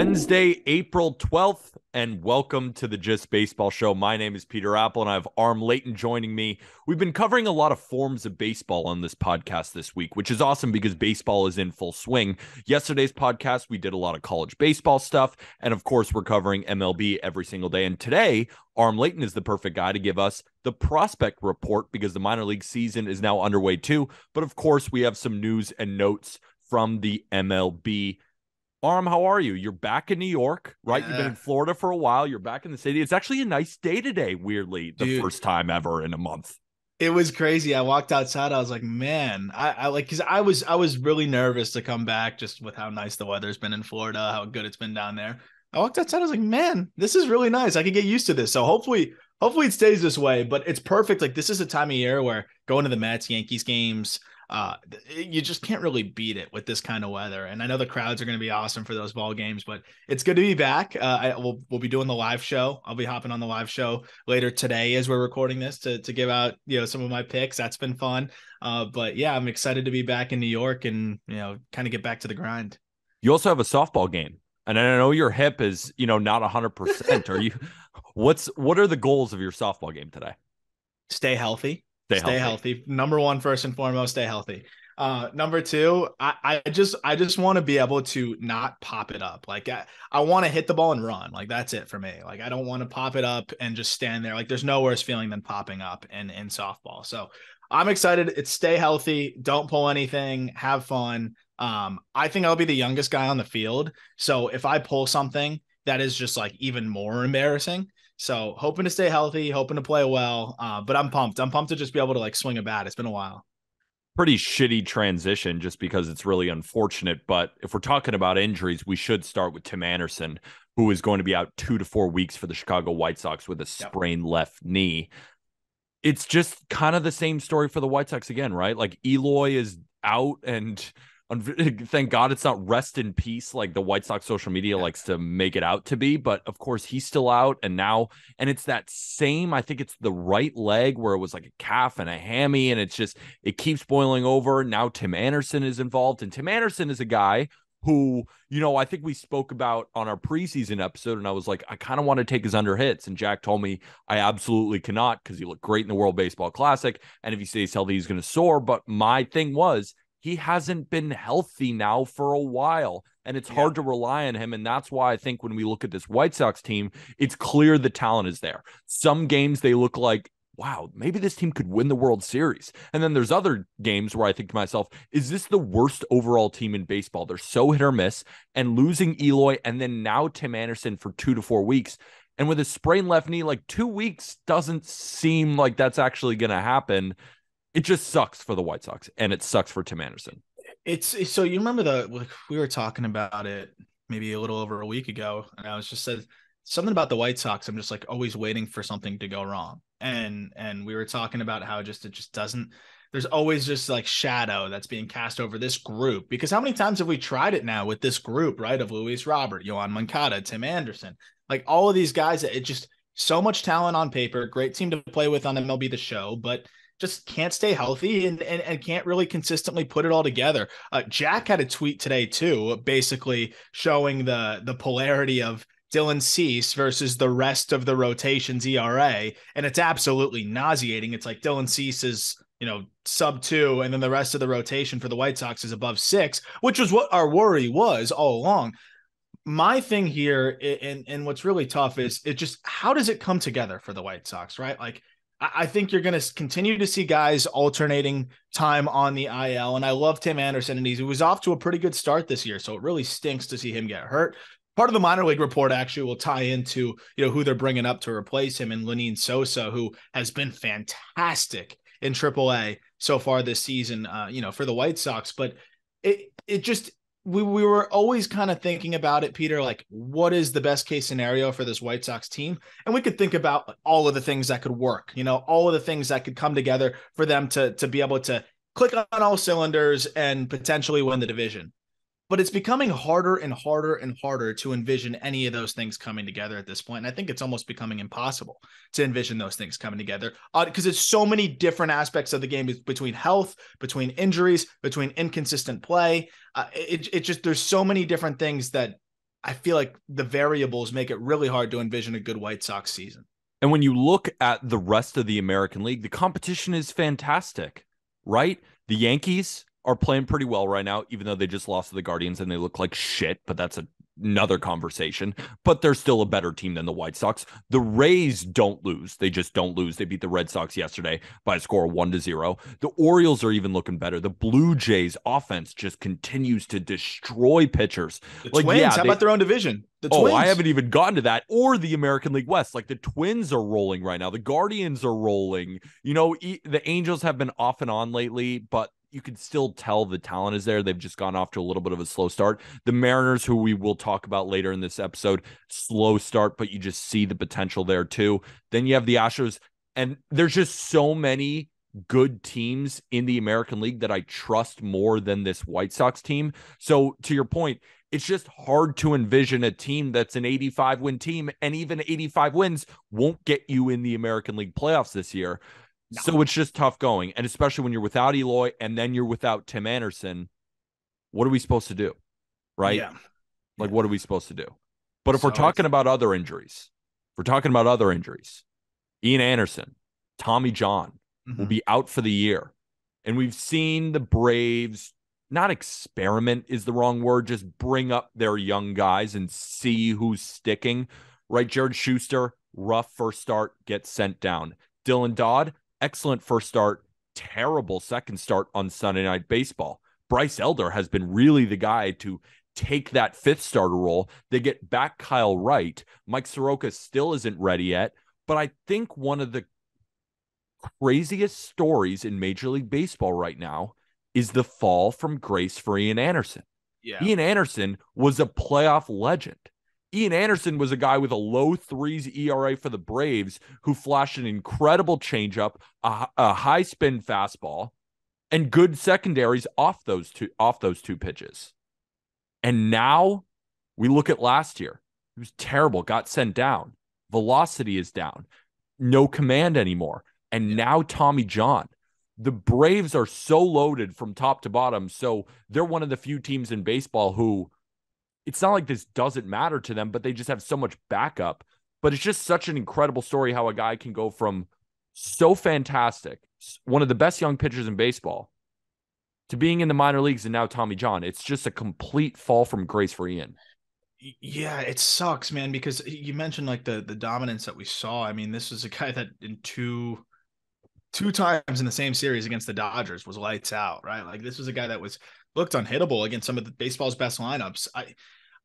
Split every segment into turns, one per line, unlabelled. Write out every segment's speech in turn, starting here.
Wednesday, April 12th, and welcome to the Just Baseball Show. My name is Peter Apple, and I have Arm Layton joining me. We've been covering a lot of forms of baseball on this podcast this week, which is awesome because baseball is in full swing. Yesterday's podcast, we did a lot of college baseball stuff, and of course, we're covering MLB every single day. And today, Arm Layton is the perfect guy to give us the prospect report because the minor league season is now underway too. But of course, we have some news and notes from the MLB. Arm, how are you? You're back in New York, right?
Yeah.
You've been in Florida for a while. You're back in the city. It's actually a nice day today, weirdly, the first time ever in a month.
It was crazy. I walked outside. I was like, man, I like, because I was really nervous to come back just with how nice the weather's been in Florida, how good it's been down there. I walked outside. I was like, man, this is really nice. I can get used to this. So hopefully it stays this way. But it's perfect. Like, this is a time of year where going to the Mets, Yankees games, you just can't really beat it with this kind of weather. And I know the crowds are going to be awesome for those ball games, but it's good to be back. We'll be doing the live show. I'll be hopping on the live show later today as we're recording this to give out, some of my picks. That's been fun. But yeah, I'm excited to be back in New York and, kind of get back to the grind.
You also have a softball game. And I know your hip is, not 100%. Are you, what are the goals of your softball game today?
Stay healthy.
Stay
healthy. Number one, first and foremost, stay healthy. Number two, I just want to be able to not pop it up. Like I want to hit the ball and run. Like that's it for me. Like I don't want to pop it up and just stand there. Like there's no worse feeling than popping up in softball. So I'm excited. It's stay healthy. Don't pull anything. Have fun. I think I'll be the youngest guy on the field. So if I pull something, that is just like even more embarrassing. So hoping to stay healthy, hoping to play well, but I'm pumped. I'm pumped to just be able to like swing a bat. It's been a while.
Pretty shitty transition just because it's really unfortunate. But if we're talking about injuries, we should start with Tim Anderson, who is going to be out 2 to 4 weeks for the Chicago White Sox with a sprained left knee. It's just kind of the same story for the White Sox again, right? Like Eloy is out and thank God it's not rest in peace like the White Sox social media likes to make it out to be. But of course, he's still out. And it's that same, I think it's the right leg where it was like a calf and a hammy. And it keeps boiling over. Now Tim Anderson is involved. And Tim Anderson is a guy who, I think we spoke about on our preseason episode. And I was like, I kind of want to take his under hits. And Jack told me I absolutely cannot because he looked great in the World Baseball Classic. And if he stays healthy, he's going to soar. But my thing was, he hasn't been healthy now for a while, and it's hard to rely on him. And that's why I think when we look at this White Sox team, it's clear the talent is there. Some games they look like, wow, maybe this team could win the World Series. And then there's other games where I think to myself, is this the worst overall team in baseball? They're so hit or miss, and losing Eloy and then now Tim Anderson for 2 to 4 weeks. And with a sprained left knee, like 2 weeks doesn't seem like that's actually going to happen. It just sucks for the White Sox, and it sucks for Tim Anderson.
It's so you remember we were talking about it maybe a little over a week ago, and I was just said something about the White Sox. I'm just like always waiting for something to go wrong, and we were talking about how it just doesn't. There's always just like shadow that's being cast over this group because how many times have we tried it now with this group, right? Of Luis Robert, Yohan Moncada, Tim Anderson, like all of these guys. It just so much talent on paper, great team to play with on MLB The Show, but just can't stay healthy and can't really consistently put it all together. Jack had a tweet today too, basically showing the polarity of Dylan Cease versus the rest of the rotation's ERA. And it's absolutely nauseating. It's like Dylan Cease is, sub 2, and then the rest of the rotation for the White Sox is above 6, which was what our worry was all along. My thing here, and what's really tough is it just, how does it come together for the White Sox, right? Like, I think you're going to continue to see guys alternating time on the IL. And I love Tim Anderson, and he was off to a pretty good start this year. So it really stinks to see him get hurt. Part of the minor league report actually will tie into, who they're bringing up to replace him, and Lenyn Sosa, who has been fantastic in AAA so far this season, for the White Sox. But it just, we were always kind of thinking about it, Peter, like what is the best case scenario for this White Sox team? And we could think about all of the things that could work, all of the things that could come together for them to be able to click on all cylinders and potentially win the division. But it's becoming harder and harder and harder to envision any of those things coming together at this point. And I think it's almost becoming impossible to envision those things coming together because it's so many different aspects of the game between health, between injuries, between inconsistent play. It just, there's so many different things that I feel like the variables make it really hard to envision a good White Sox season.
And when you look at the rest of the American League, the competition is fantastic, right? The Yankees are playing pretty well right now, even though they just lost to the Guardians and they look like shit, but that's another conversation. But they're still a better team than the White Sox. The Rays don't lose. They just don't lose. They beat the Red Sox yesterday by a score of 1-0. The Orioles are even looking better. The Blue Jays offense just continues to destroy pitchers.
The Twins, how about their own division? The Twins.
I haven't even gotten to that. Or the American League West. Like the Twins are rolling right now. The Guardians are rolling. You know, the Angels have been off and on lately, but you can still tell the talent is there. They've just gone off to a little bit of a slow start. The Mariners, who we will talk about later in this episode, slow start, but you just see the potential there too. Then you have the Astros, and there's just so many good teams in the American League that I trust more than this White Sox team. So to your point, it's just hard to envision a team that's an 85-win team, and even 85 wins won't get you in the American League playoffs this year. No. So it's just tough going. And especially when you're without Eloy and then you're without Tim Anderson, what are we supposed to do? Right?
Yeah.
Like, what are we supposed to do? But if we're talking about other injuries, Ian Anderson, Tommy John will be out for the year. And we've seen the Braves, not experiment is the wrong word, just bring up their young guys and see who's sticking. Right? Jared Schuster, rough first start, gets sent down. Dylan Dodd, excellent first start, terrible second start on Sunday Night Baseball. Bryce Elder has been really the guy to take that fifth starter role. They get back Kyle Wright. Mike Soroka still isn't ready yet, but I think one of the craziest stories in Major League Baseball right now is the fall from grace for Ian Anderson. Yeah. Ian Anderson was a playoff legend. Ian Anderson was a guy with a low threes ERA for the Braves who flashed an incredible changeup, a high spin fastball, and good secondaries off those two pitches. And now we look at last year. It was terrible, got sent down. Velocity is down. No command anymore. And now Tommy John. The Braves are so loaded from top to bottom. So they're one of the few teams in baseball who, it's not like this doesn't matter to them, but they just have so much backup. But it's just such an incredible story how a guy can go from so fantastic, one of the best young pitchers in baseball, to being in the minor leagues and now Tommy John. It's just a complete fall from grace for Ian.
Yeah, it sucks, man, because you mentioned like the dominance that we saw. I mean, this was a guy that in two times in the same series against the Dodgers was lights out, right? Like this was a guy that looked unhittable against some of the baseball's best lineups.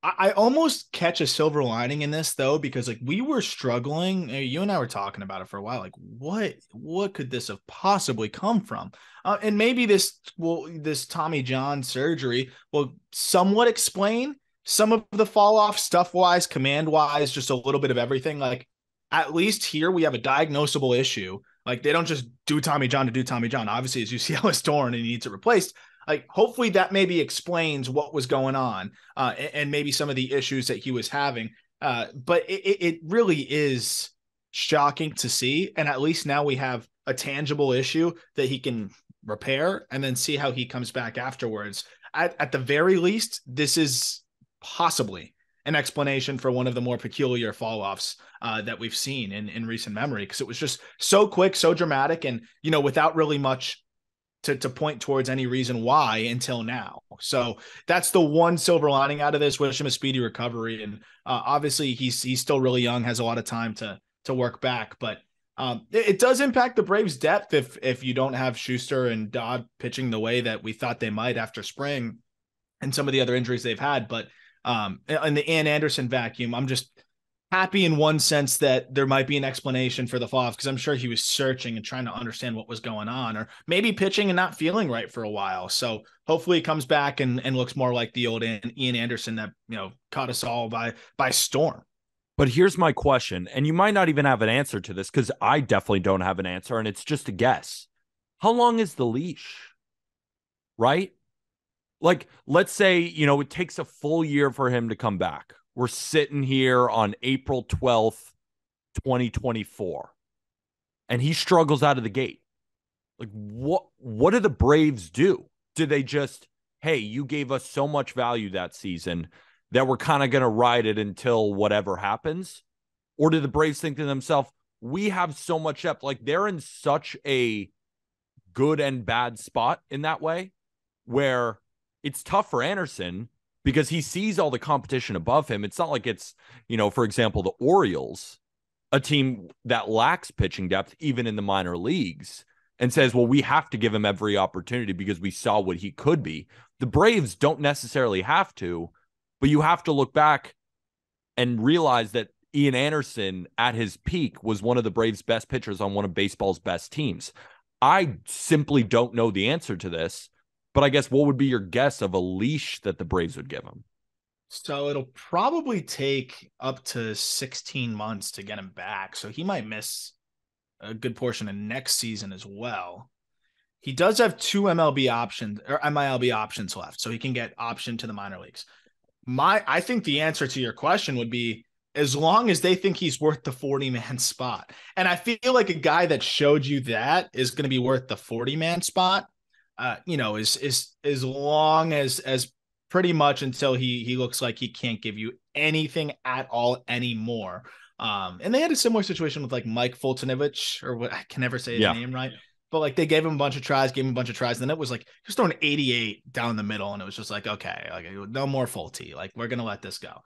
I almost catch a silver lining in this though, because like we were struggling. You and I were talking about it for a while. Like what could this have possibly come from? And maybe this Tommy John surgery will somewhat explain some of the fall off stuff wise, command wise, just a little bit of everything. Like at least here we have a diagnosable issue. Like they don't just do Tommy John to do Tommy John. Obviously, his UCL is torn and he needs it replaced. Like hopefully that maybe explains what was going on and maybe some of the issues that he was having. But it really is shocking to see. And at least now we have a tangible issue that he can repair and then see how he comes back afterwards. At the very least, this is possibly an explanation for one of the more peculiar fall-offs that we've seen in recent memory, because it was just so quick, so dramatic, and, you know, without really much to point towards any reason why until now. So that's the one silver lining out of this. Wish him a speedy recovery. And obviously he's still really young, has a lot of time to work back, but it does impact the Braves' depth if you don't have Schuster and Dodd pitching the way that we thought they might after spring and some of the other injuries they've had. But in the Ian Anderson vacuum, I'm just happy in one sense that there might be an explanation for the fall off, because I'm sure he was searching and trying to understand what was going on, or maybe pitching and not feeling right for a while. So hopefully he comes back and looks more like the old Ian Anderson that, you know, caught us all by storm.
But here's my question, and you might not even have an answer to this, because I definitely don't have an answer, and it's just a guess. How long is the leash? Right? Like, let's say, you know, it takes a full year for him to come back. We're sitting here on April 12th, 2024, and he struggles out of the gate. Like, what do the Braves do? Do they just, hey, you gave us so much value that season that we're kind of going to ride it until whatever happens? Or do the Braves think to themselves, we have so much depth? Like, they're in such a good and bad spot in that way where it's tough for Anderson because he sees all the competition above him. It's not like it's, for example, the Orioles, a team that lacks pitching depth, even in the minor leagues, and says, well, we have to give him every opportunity because we saw what he could be. The Braves don't necessarily have to, but you have to look back and realize that Ian Anderson at his peak was one of the Braves' best pitchers on one of baseball's best teams. I simply don't know the answer to this, but I guess what would be your guess of a leash that the Braves would give him?
So it'll probably take up to 16 months to get him back. So he might miss a good portion of next season as well. He does have 2 MLB options or MILB options left, so he can get optioned to the minor leagues. I think the answer to your question would be as long as they think he's worth the 40-man spot. And I feel like a guy that showed you that is going to be worth the 40-man spot. Is as long as pretty much until he looks like he can't give you anything at all anymore. And they had a similar situation with like Mike Fultonevich, or what, I can never say his name right. But like they gave him a bunch of tries, and then it was like he was throwing 88 down the middle, and it was just like, okay, like no more Fulte. Like we're gonna let this go.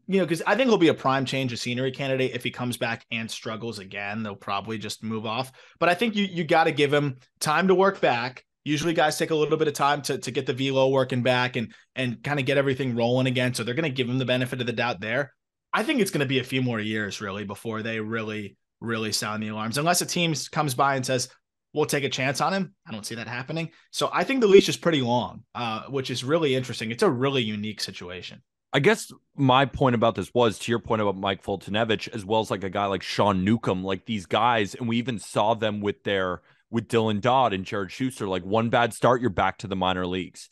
Because I think he'll be a prime change of scenery candidate if he comes back and struggles again. They'll probably just move off. But I think you got to give him time to work back. Usually guys take a little bit of time to get the velo working back and kind of get everything rolling again. So they're going to give him the benefit of the doubt there. I think it's going to be a few more years really before they really, really sound the alarms. Unless a team comes by and says, we'll take a chance on him. I don't see that happening. So I think the leash is pretty long, which is really interesting. It's a really unique situation.
I guess my point about this was to your point about Mike Fultonevich, as well as like a guy like Sean Newcomb, like these guys. And we even saw them with Dylan Dodd and Jared Schuster, like one bad start, you're back to the minor leagues.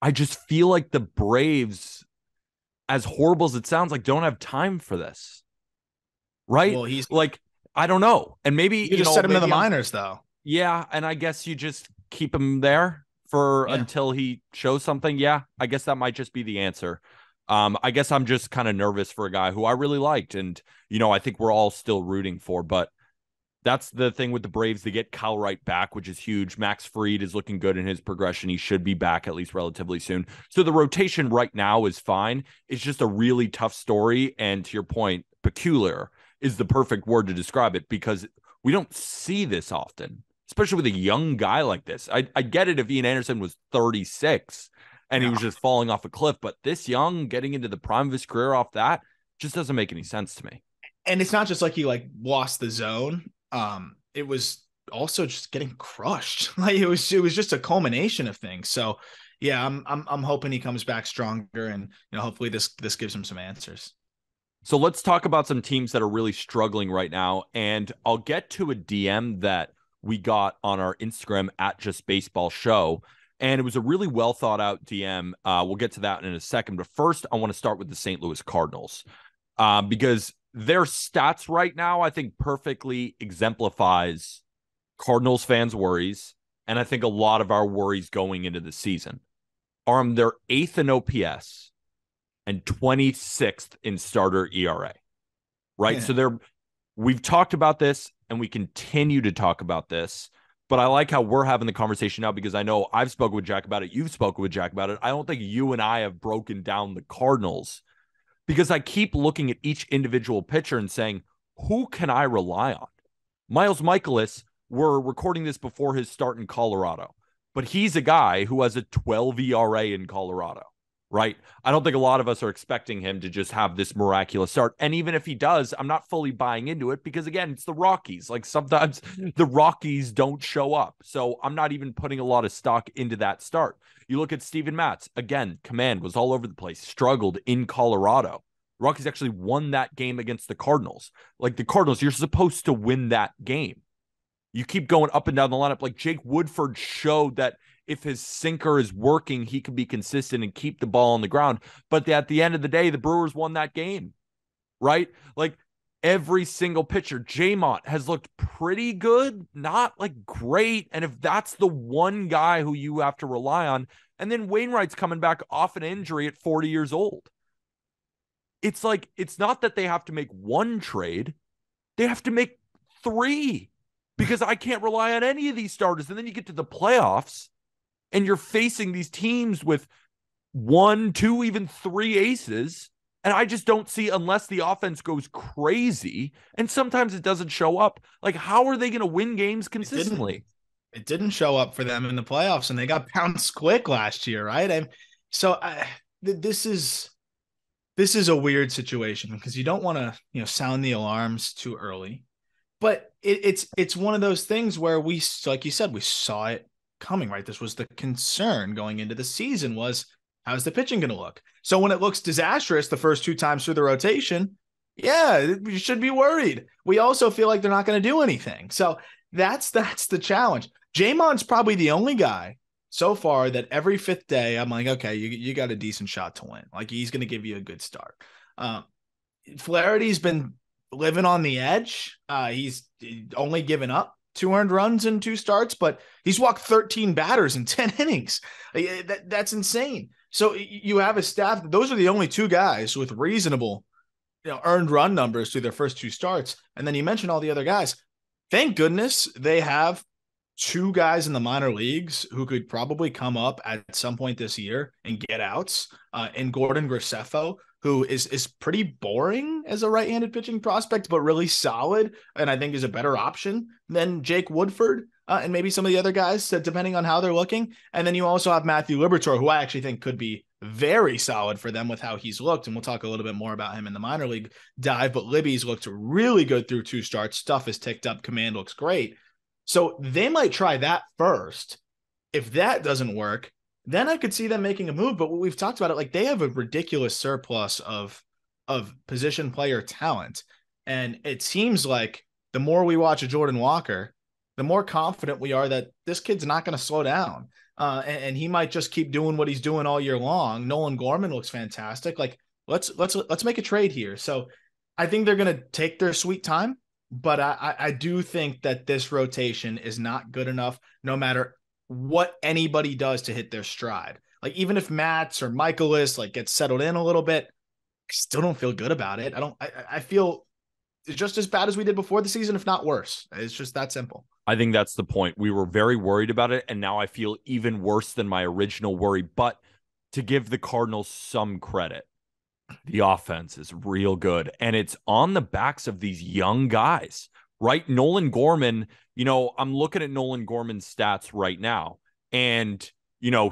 I just feel like the Braves, as horrible as it sounds, like don't have time for this. Right?
Well, he's
like, I don't know. And maybe
you just set him to the minors though.
Yeah. And I guess you just keep him there until he shows something. Yeah. I guess that might just be the answer. I guess I'm just kind of nervous for a guy who I really liked. And, I think we're all still rooting for, but that's the thing with the Braves. They get Kyle Wright back, which is huge. Max Fried is looking good in his progression. He should be back at least relatively soon. So the rotation right now is fine. It's just a really tough story. And to your point, peculiar is the perfect word to describe it because we don't see this often, especially with a young guy like this. I get it if Ian Anderson was 36 and he was just falling off a cliff, but this young, getting into the prime of his career off that just doesn't make any sense to me.
And it's not just like he like lost the zone. It was also just getting crushed. Like it was just a culmination of things. So yeah, I'm hoping he comes back stronger and hopefully this gives him some answers.
So let's talk about some teams that are really struggling right now. And I'll get to a DM that we got on our Instagram at Just Baseball Show. And it was a really well thought out DM. We'll get to that in a second. But first, I want to start with the St. Louis Cardinals because their stats right now, I think, perfectly exemplifies Cardinals fans' worries. And I think a lot of our worries going into the season are they're 8th in OPS and 26th in starter ERA. Right. Yeah. So we've talked about this and we continue to talk about this. But I like how we're having the conversation now because I know I've spoken with Jack about it. You've spoken with Jack about it. I don't think you and I have broken down the Cardinals because I keep looking at each individual pitcher and saying, who can I rely on? Miles Mikolas, we're recording this before his start in Colorado, but he's a guy who has a 12 ERA in Colorado, right? I don't think a lot of us are expecting him to just have this miraculous start. And even if he does, I'm not fully buying into it because, again, it's the Rockies. Like sometimes the Rockies don't show up. So I'm not even putting a lot of stock into that start. You look at Steven Matz, again, command was all over the place, struggled in Colorado. The Rockies actually won that game against the Cardinals. Like the Cardinals, you're supposed to win that game. You keep going up and down the lineup. Like Jake Woodford showed that if his sinker is working, he can be consistent and keep the ball on the ground. But at the end of the day, the Brewers won that game, right? Like every single pitcher, J-Mont has looked pretty good, not like great. And if that's the one guy who you have to rely on, and then Wainwright's coming back off an injury at 40 years old. it's like, it's not that they have to make one trade. They have to make 3 because I can't rely on any of these starters. And then you get to the playoffs and you're facing these teams with 1, 2, even 3 aces. And I just don't see, unless the offense goes crazy, and sometimes it doesn't show up, like, how are they going to win games consistently?
It didn't show up for them in the playoffs, and they got bounced quick last year, right? This is a weird situation because you don't want to, sound the alarms too early, but it's one of those things where we, like you said, we saw it coming, right? This was the concern going into the season was, how's the pitching going to look? So when it looks disastrous the first 2 times through the rotation, yeah, we should be worried. We also feel like they're not going to do anything. So that's the challenge. Jamon's probably the only guy so far that every 5th day I'm like, okay, you got a decent shot to win. Like, he's going to give you a good start. Flaherty's been living on the edge. He's only given up 2 earned runs in 2 starts, but he's walked 13 batters in 10 innings. That's insane. So you have a staff. Those are the only 2 guys with reasonable, earned run numbers through their first 2 starts. And then you mentioned all the other guys. Thank goodness they have 2 guys in the minor leagues who could probably come up at some point this year and get outs. And Gordon Graceffo, who is pretty boring as a right-handed pitching prospect, but really solid, and I think is a better option than Jake Woodford and maybe some of the other guys, depending on how they're looking. And then you also have Matthew Liberatore, who I actually think could be very solid for them with how he's looked, and we'll talk a little bit more about him in the minor league dive, but Libby's looked really good through 2 starts. Stuff is ticked up. Command looks great. So they might try that first. If that doesn't work, then I could see them making a move. But what we've talked about it, like, they have a ridiculous surplus of position player talent. And it seems like the more we watch a Jordan Walker, the more confident we are that this kid's not going to slow down. And he might just keep doing what he's doing all year long. Nolan Gorman looks fantastic. Like, let's make a trade here. So I think they're going to take their sweet time, but I do think that this rotation is not good enough, no matter what anybody does to hit their stride. Like, even if Matz or Michaelis gets settled in a little bit, I still don't feel good about it. I feel it's just as bad as we did before the season, if not worse. It's just that simple.
I think that's the point. We were very worried about it, and now I feel even worse than my original worry. But to give the Cardinals some credit, the offense is real good, and it's on the backs of these young guys, right? Nolan Gorman, I'm looking at Nolan Gorman's stats right now, and,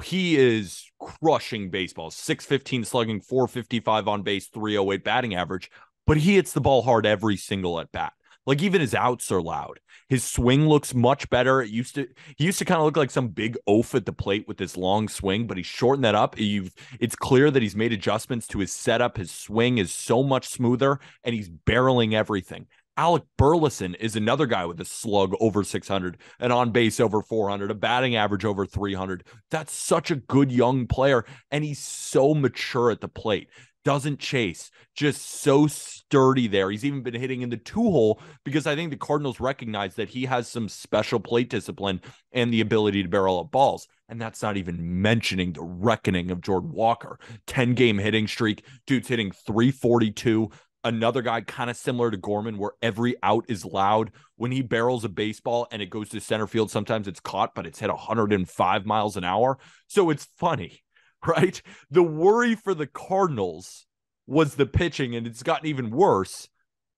he is crushing baseballs, 615 slugging, 455 on base, 308 batting average, but he hits the ball hard every single at bat. Like, even his outs are loud. His swing looks much better. He used to kind of look like some big oaf at the plate with this long swing, but he's shortened that up. It's clear that he's made adjustments to his setup. His swing is so much smoother, and he's barreling everything. Alec Burleson is another guy with a slug over 600, an on base over 400, a batting average over 300. That's such a good young player, and he's so mature at the plate. Doesn't chase, just so sturdy there. He's even been hitting in the 2-hole because I think the Cardinals recognize that he has some special plate discipline and the ability to barrel up balls. And that's not even mentioning the reckoning of Jordan Walker. 10-game hitting streak. Dude's hitting 342. Another guy kind of similar to Gorman, where every out is loud. When he barrels a baseball and it goes to center field, sometimes it's caught, but it's hit 105 miles an hour. So it's funny, right? The worry for the Cardinals was the pitching, and it's gotten even worse.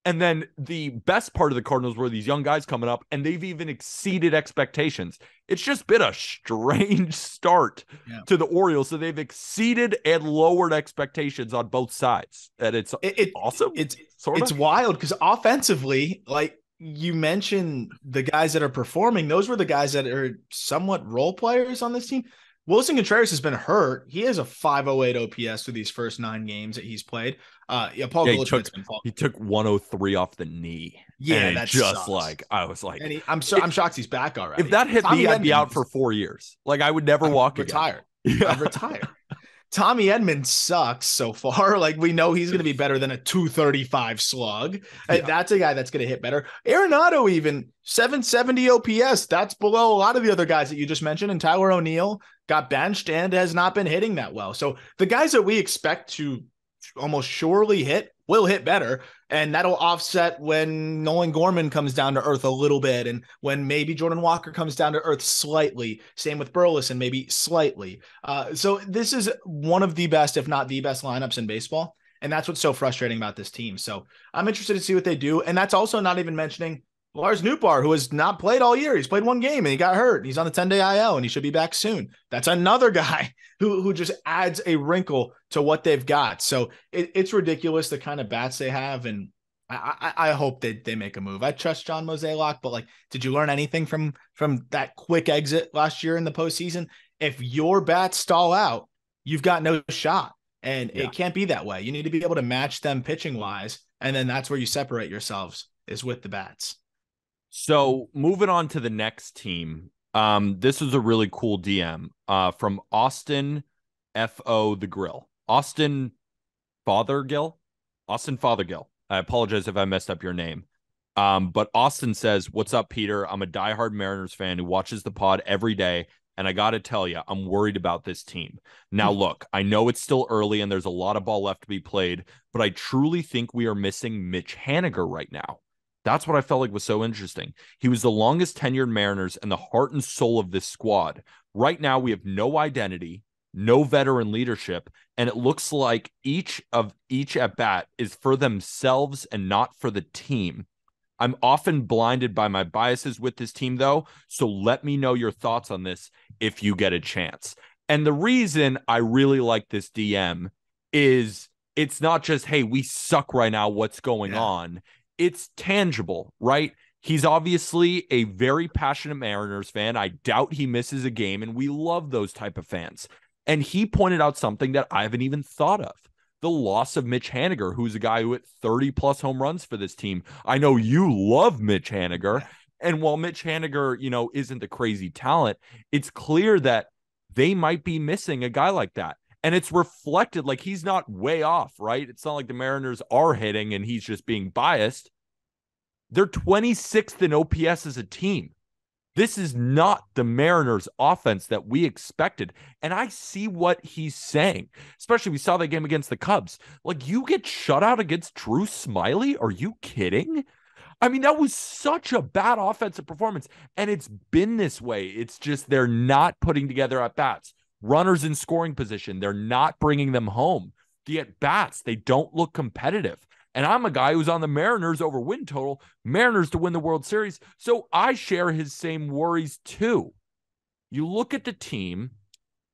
And then the best part of the Cardinals were these young guys coming up, and they've even exceeded expectations. It's just been a strange start to the Orioles. So they've exceeded and lowered expectations on both sides. And it's awesome.
It's wild because offensively, like you mentioned, the guys that are performing, those were the guys that are somewhat role players on this team. Willson Contreras has been hurt. He has a 508 OPS through these first 9 games that he's played. Paul Goldschmidt's been falling.
He took 103 off the knee.
Yeah,
and
that's
just like I was like,
and I'm shocked he's back already.
If that hit me, I'd be out for 4 years. Like, I would never walk again.
Retire. Yeah. I'd retire. Tommy Edman sucks so far. Like, we know he's going to be better than a 235 slug. Yeah. That's a guy that's going to hit better. Arenado, even 770 OPS. That's below a lot of the other guys that you just mentioned. And Tyler O'Neill got benched and has not been hitting that well. So the guys that we expect to almost surely hit will hit better, and that'll offset when Nolan Gorman comes down to earth a little bit, and when maybe Jordan Walker comes down to earth slightly. Same with Burleson, maybe slightly. So this is one of the best, if not the best, lineups in baseball. And that's what's so frustrating about this team. So I'm interested to see what they do. And that's also not even mentioning Lars Nootbaar, who has not played all year. He's played one game and he got hurt. He's on the 10-day IL and he should be back soon. That's another guy who just adds a wrinkle to what they've got. So it's ridiculous the kind of bats they have. And I hope they make a move. I trust John Mozeliak, but like, did you learn anything from that quick exit last year in the postseason? If your bats stall out, you've got no shot. And it can't be that way. You need to be able to match them pitching wise. And then that's where you separate yourselves, is with the bats.
So moving on to the next team. This was a really cool DM from Austin F.O. the Grill. Austin Fothergill. I apologize if I messed up your name. But Austin says, "What's up, Peter? I'm a diehard Mariners fan who watches the pod every day. And I got to tell you, I'm worried about this team. Now, look, I know it's still early and there's a lot of ball left to be played, but I truly think we are missing Mitch Haniger right now. That's what I felt like was so interesting. He was the longest tenured Mariners and the heart and soul of this squad. Right now, we have no identity, no veteran leadership, and it looks like each at bat is for themselves and not for the team. I'm often blinded by my biases with this team, though, so let me know your thoughts on this if you get a chance." And the reason I really like this DM is it's not just, hey, we suck right now, what's going on? It's tangible, right? He's obviously a very passionate Mariners fan. I doubt he misses a game, and we love those type of fans. And he pointed out something that I haven't even thought of. The loss of Mitch Haniger, who's a guy who hit 30-plus home runs for this team. I know you love Mitch Haniger. And while Mitch Haniger, isn't a crazy talent, it's clear that they might be missing a guy like that. And it's reflected, like, he's not way off, right? It's not like the Mariners are hitting and he's just being biased. They're 26th in OPS as a team. This is not the Mariners offense that we expected. And I see what he's saying, especially we saw that game against the Cubs. Like, you get shut out against Drew Smyly? Are you kidding? I mean, that was such a bad offensive performance. And it's been this way. It's just they're not putting together at-bats. Runners in scoring position, they're not bringing them home. The at-bats, they don't look competitive. And I'm a guy who's on the Mariners over win total, Mariners to win the World Series. So I share his same worries too. You look at the team,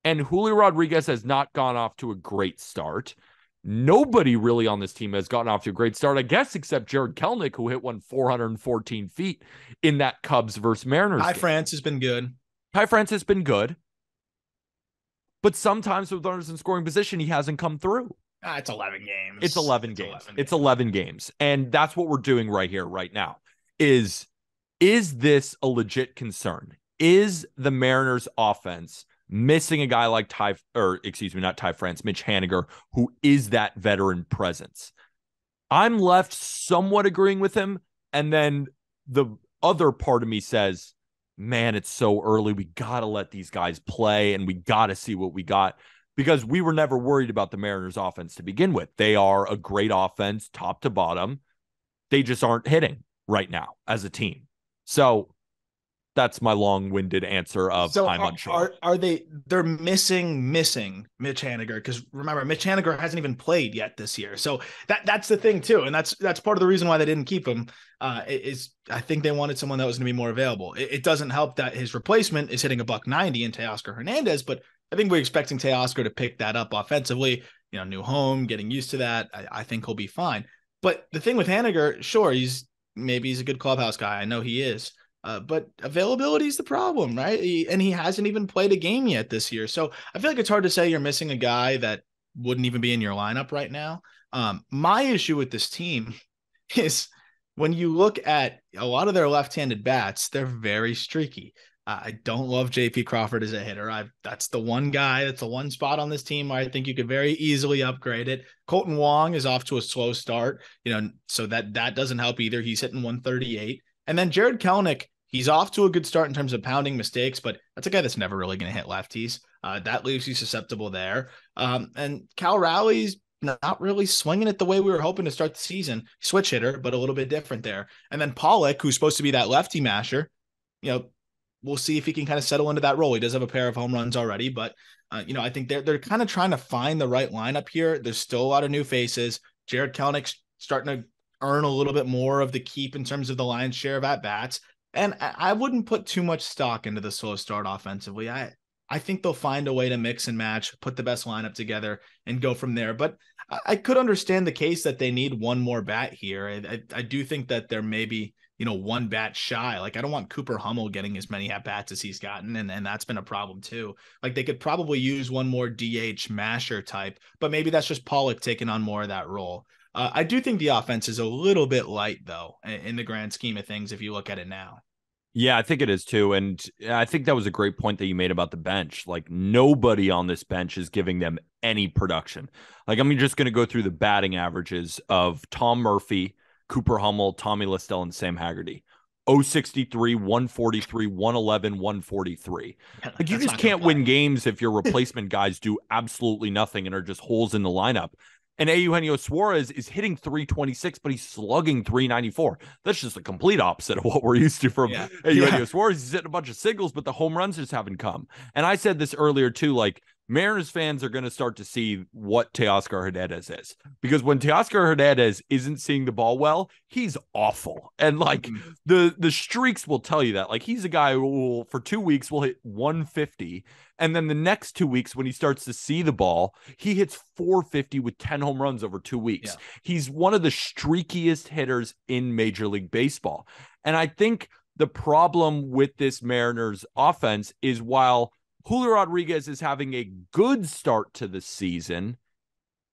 and Julio Rodriguez has not gone off to a great start. Nobody really on this team has gotten off to a great start, I guess, except Jared Kelenic, who hit 414 feet in that Cubs versus Mariners game.
France has been good.
Ty France has been good. But sometimes with runners in scoring position, he hasn't come through.
It's 11 games.
It's 11 games. It's 11 games. And that's what we're doing right here, right now. Is this a legit concern? Is the Mariners offense missing a guy like Mitch Haniger, who is that veteran presence? I'm left somewhat agreeing with him. And then the other part of me says, man, it's so early. We got to let these guys play and we got to see what we got. Because we were never worried about the Mariners offense to begin with. They are a great offense, top to bottom. They just aren't hitting right now as a team. So that's my long-winded answer of I'm unsure.
They're missing Mitch Haniger, because remember, Mitch Haniger hasn't even played yet this year. So that's the thing too. And that's part of the reason why they didn't keep him is I think they wanted someone that was going to be more available. It doesn't help that his replacement is hitting $190 in Teoscar Hernandez, but I think we're expecting Teoscar to pick that up offensively, new home, getting used to that. I think he'll be fine. But the thing with Haniger, sure, he's a good clubhouse guy. I know he is. But availability is the problem, right? He hasn't even played a game yet this year. So I feel like it's hard to say you're missing a guy that wouldn't even be in your lineup right now. My issue with this team is when you look at a lot of their left-handed bats, they're very streaky. I don't love JP Crawford as a hitter. That's the one guy, that's the one spot on this team where I think you could very easily upgrade it. Colton Wong is off to a slow start, so that doesn't help either. He's hitting 138. And then Jared Kelenic, he's off to a good start in terms of pounding mistakes, but that's a guy that's never really going to hit lefties. That leaves you susceptible there. And Cal Rowley's not really swinging it the way we were hoping to start the season. Switch hitter, but a little bit different there. And then Pollock, who's supposed to be that lefty masher, we'll see if he can kind of settle into that role. He does have a pair of home runs already, but I think they're kind of trying to find the right lineup here. There's still a lot of new faces. Jared Kelenick's starting to earn a little bit more of the keep in terms of the lion's share of at bats. And I wouldn't put too much stock into the slow start offensively. I think they'll find a way to mix and match, put the best lineup together, and go from there. But I could understand the case that they need one more bat here. I do think that there may be, one bat shy. Like, I don't want Cooper Hummel getting as many at bats as he's gotten, and that's been a problem too. Like, they could probably use one more DH masher type, but maybe that's just Pollock taking on more of that role. I do think the offense is a little bit light, though, in the grand scheme of things, if you look at it now.
Yeah, I think it is too. And I think that was a great point that you made about the bench. Like, nobody on this bench is giving them any production. Like, I'm just going to go through the batting averages of Tom Murphy, Cooper Hummel, Tommy Listel, and Sam Haggerty. 063, 143, 111, 143. Like, you just can't win games if your replacement guys do absolutely nothing and are just holes in the lineup. And Eugenio Suarez is hitting 326, but he's slugging 394. That's just a complete opposite of what we're used to from Eugenio Suarez. He's hitting a bunch of singles, but the home runs just haven't come. And I said this earlier too, like, Mariners fans are going to start to see what Teoscar Hernandez is, because when Teoscar Hernandez isn't seeing the ball well, he's awful. And like the streaks will tell you that. Like, he's a guy who will, for 2 weeks, will hit 150. And then the next 2 weeks, when he starts to see the ball, he hits 450 with 10 home runs over 2 weeks. Yeah. He's one of the streakiest hitters in Major League Baseball. And I think the problem with this Mariners offense is, while Julio Rodriguez is having a good start to the season,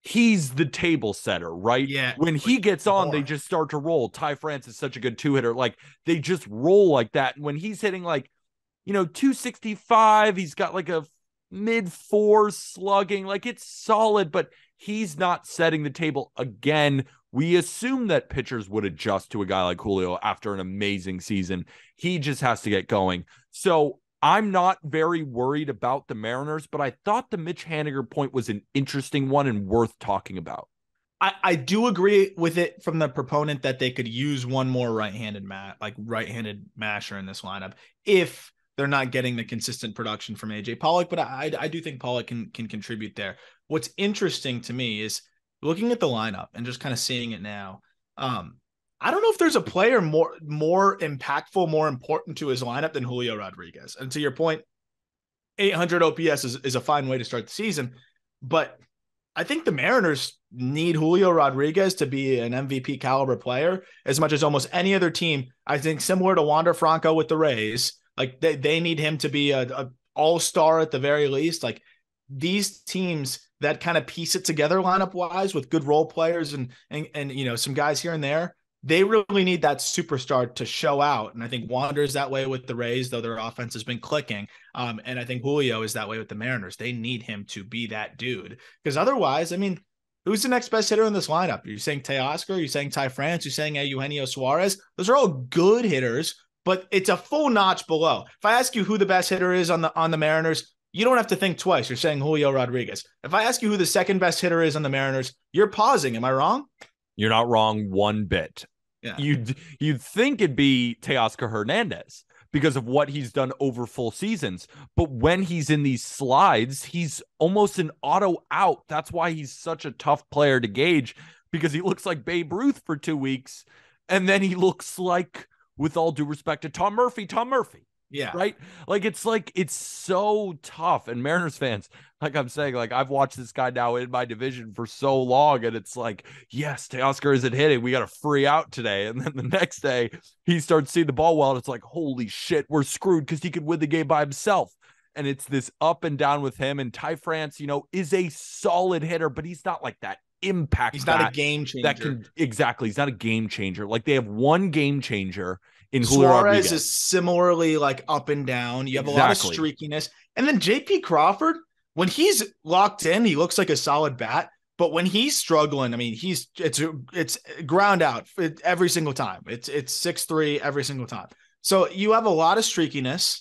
he's the table setter, right?
Yeah.
When he gets on, they just start to roll. Ty France is such a good two-hitter. Like, they just roll like that. And when he's hitting 265, he's got like a mid-4s slugging. Like, it's solid, but he's not setting the table. Again, we assume that pitchers would adjust to a guy like Julio after an amazing season. He just has to get going. So I'm not very worried about the Mariners, but I thought the Mitch Haniger point was an interesting one and worth talking about.
I do agree with it from the proponent that they could use one more right-handed masher in this lineup if they're not getting the consistent production from AJ Pollock. But I do think Pollock can contribute there. What's interesting to me is looking at the lineup and just kind of seeing it now. I don't know if there's a player more impactful, more important to his lineup than Julio Rodriguez. And to your point, 800 OPS is a fine way to start the season. But I think the Mariners need Julio Rodriguez to be an MVP caliber player as much as almost any other team. I think similar to Wander Franco with the Rays, like they need him to be a all-star at the very least. Like, these teams that kind of piece it together lineup wise with good role players and some guys here and there, they really need that superstar to show out. And I think Wander's that way with the Rays, though their offense has been clicking. And I think Julio is that way with the Mariners. They need him to be that dude, because otherwise, who's the next best hitter in this lineup? You're saying Teoscar, you're saying Ty France, you're saying Eugenio Suarez. Those are all good hitters, but it's a full notch below. If I ask you who the best hitter is on the Mariners, you don't have to think twice. You're saying Julio Rodriguez. If I ask you who the second best hitter is on the Mariners, you're pausing. Am I wrong?
You're not wrong one bit.
Yeah.
You'd think it'd be Teoscar Hernandez because of what he's done over full seasons. But when he's in these slides, he's almost an auto out. That's why he's such a tough player to gauge, because he looks like Babe Ruth for 2 weeks. And then he looks like, with all due respect to Tom Murphy.
Yeah.
Right. It's so tough. And Mariners fans, like I'm saying, like, I've watched this guy now in my division for so long, and it's like, yes, Teoscar isn't hitting. We got a free out today. And then the next day he starts seeing the ball well, and it's like, holy shit, we're screwed, because he could win the game by himself. And it's this up and down with him. And Ty France, is a solid hitter, but he's not like that impact.
He's not a game changer.
Exactly. He's not a game changer. Like, they have one game changer in
Suarez is similarly like up and down. You have a lot of streakiness. And then JP Crawford, when he's locked in, he looks like a solid bat. But when he's struggling, it's ground out every single time. It's 6-3 every single time. So you have a lot of streakiness.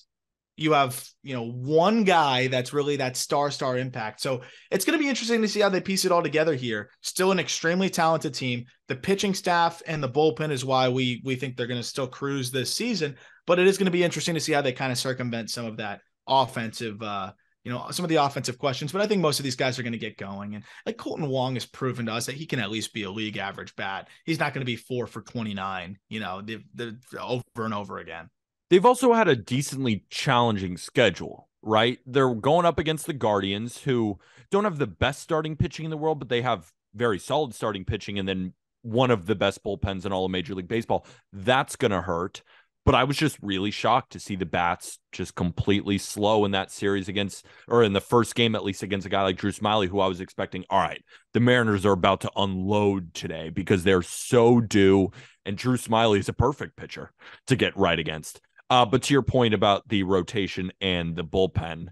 You have, one guy that's really that star impact. So it's going to be interesting to see how they piece it all together here. Still an extremely talented team. The pitching staff and the bullpen is why we think they're going to still cruise this season. But it is going to be interesting to see how they kind of circumvent some of that offensive, some of the offensive questions. But I think most of these guys are going to get going. And like Colton Wong has proven to us that he can at least be a league average bat. He's not going to be 4 for 29, over and over again.
They've also had a decently challenging schedule, right? They're going up against the Guardians, who don't have the best starting pitching in the world, but they have very solid starting pitching and then one of the best bullpens in all of Major League Baseball. That's going to hurt. But I was just really shocked to see the bats just completely slow in that series in the first game, at least against a guy like Drew Smyly, who I was expecting, all right, the Mariners are about to unload today because they're so due. And Drew Smyly is a perfect pitcher to get right against. But to your point about the rotation and the bullpen,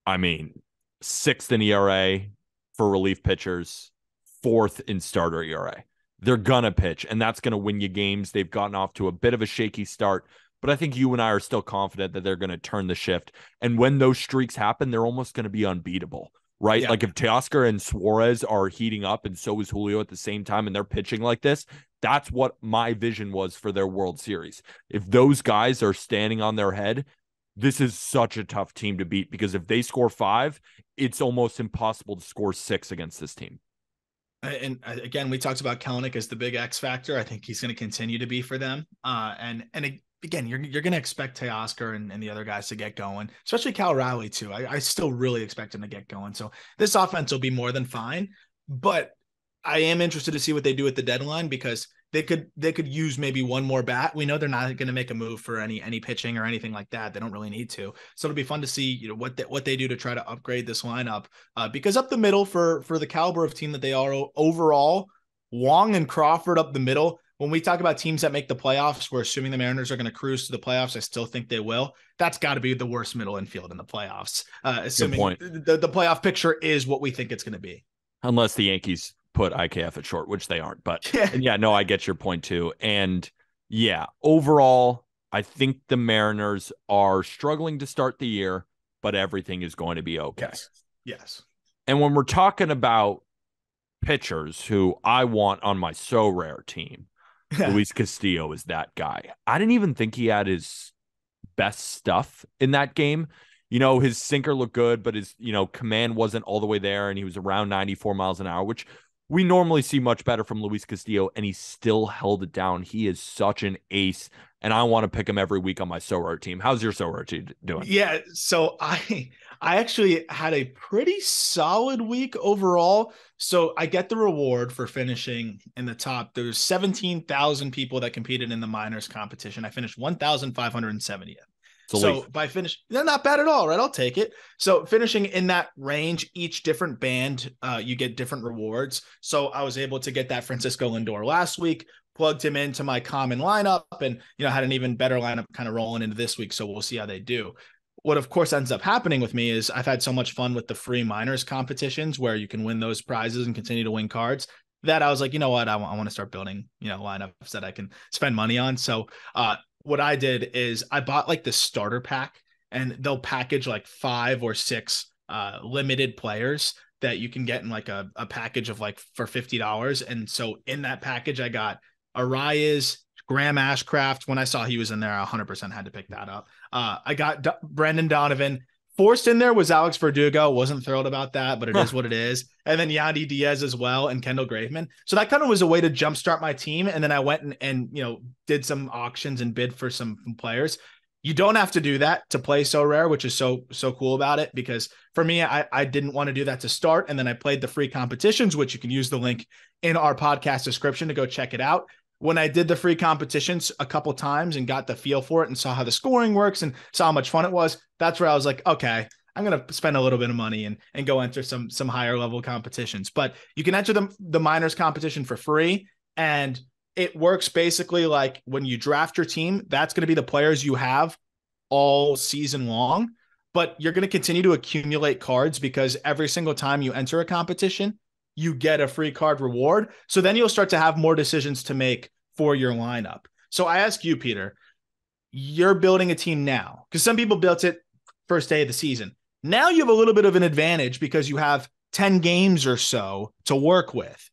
I mean, 6th in ERA for relief pitchers, 4th in starter ERA. They're going to pitch, and that's going to win you games. They've gotten off to a bit of a shaky start, but I think you and I are still confident that they're going to turn the shift. And when those streaks happen, they're almost going to be unbeatable, right? Yeah. Like if Teoscar and Suarez are heating up and so is Julio at the same time and they're pitching like this, that's what my vision was for their World Series. If those guys are standing on their head, this is such a tough team to beat because if they score 5, it's almost impossible to score 6 against this team.
And again, we talked about Kelenic as the big X factor. I think he's going to continue to be for them. And again, you're going to expect Teoscar and the other guys to get going, especially Cal Raleigh too. I still really expect him to get going. So this offense will be more than fine, but I am interested to see what they do at the deadline because they could use maybe one more bat. We know they're not going to make a move for any pitching or anything like that. They don't really need to. So it'll be fun to see, what they do to try to upgrade this lineup. Because up the middle for the caliber of team that they are overall, Wong and Crawford up the middle. When we talk about teams that make the playoffs, we're assuming the Mariners are going to cruise to the playoffs. I still think they will. That's got to be the worst middle infield in the playoffs. Assuming the playoff picture is what we think it's going to be.
Unless the Yankees put IKF at short, which they aren't. But I get your point too. And overall, I think the Mariners are struggling to start the year, but everything is going to be okay.
Yes.
And when we're talking about pitchers who I want on my so rare team, Luis Castillo is that guy. I didn't even think he had his best stuff in that game. His sinker looked good, but his, command wasn't all the way there, and he was around 94 miles an hour, which we normally see much better from Luis Castillo, and he still held it down. He is such an ace, and I want to pick him every week on my so rare team. How's your so rare team doing?
Yeah, so I actually had a pretty solid week overall. So I get the reward for finishing in the top. There's 17,000 people that competed in the minors competition. I finished 1,570th. So by finish, they're not bad at all, right? I'll take it. So finishing in that range, each different band, you get different rewards. So I was able to get that Francisco Lindor last week, plugged him into my common lineup, and had an even better lineup kind of rolling into this week. So we'll see how they do. What of course ends up happening with me is I've had so much fun with the free minors competitions where you can win those prizes and continue to win cards that I was like, what, I want to start building, lineups that I can spend money on. So, what I did is I bought like the starter pack, and they'll package like 5 or 6 limited players that you can get in like a package of like for $50. And so in that package, I got Arias, Graham Ashcraft. When I saw he was in there, I 100% had to pick that up. I got Brendan Donovan. Forced in there was Alex Verdugo. Wasn't thrilled about that, but it is what it is. And then Yandy Diaz as well, and Kendall Graveman. So that kind of was a way to jumpstart my team. And then I went and did some auctions and bid for some players. You don't have to do that to play so rare, which is so cool about it. Because for me, I didn't want to do that to start. And then I played the free competitions, which you can use the link in our podcast description to go check it out. When I did the free competitions a couple times and got the feel for it and saw how the scoring works and saw how much fun it was, that's where I was like, okay, I'm going to spend a little bit of money and go enter some higher level competitions. But you can enter the minors competition for free. And it works basically like when you draft your team, that's going to be the players you have all season long. But you're going to continue to accumulate cards because every single time you enter a competition, you get a free card reward. So then you'll start to have more decisions to make for your lineup. So I ask you, Peter, you're building a team now because some people built it first day of the season. Now you have a little bit of an advantage because you have 10 games or so to work with.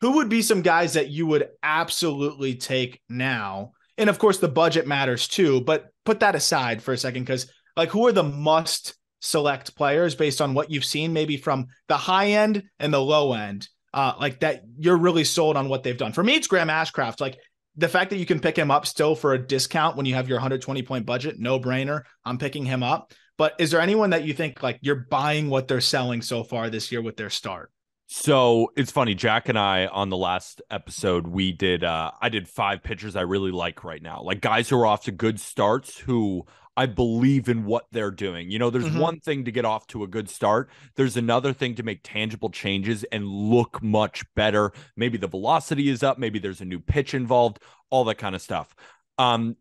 Who would be some guys that you would absolutely take now? And of course, the budget matters too, but put that aside for a second, because like, who are the must select players based on what you've seen, maybe from the high end and the low end, like that you're really sold on what they've done? For me, it's Graham Ashcraft. Like, the fact that you can pick him up still for a discount when you have your 120-point budget, no brainer. I'm picking him up. But is there anyone that you think like you're buying what they're selling so far this year with their start?
So it's funny, Jack and I on the last episode, we did I did 5 pitchers I really like right now. Like guys who are off to good starts who I believe in what they're doing. You know, there's one thing to get off to a good start. There's another thing to make tangible changes and look much better. Maybe the velocity is up, maybe there's a new pitch involved, all that kind of stuff. And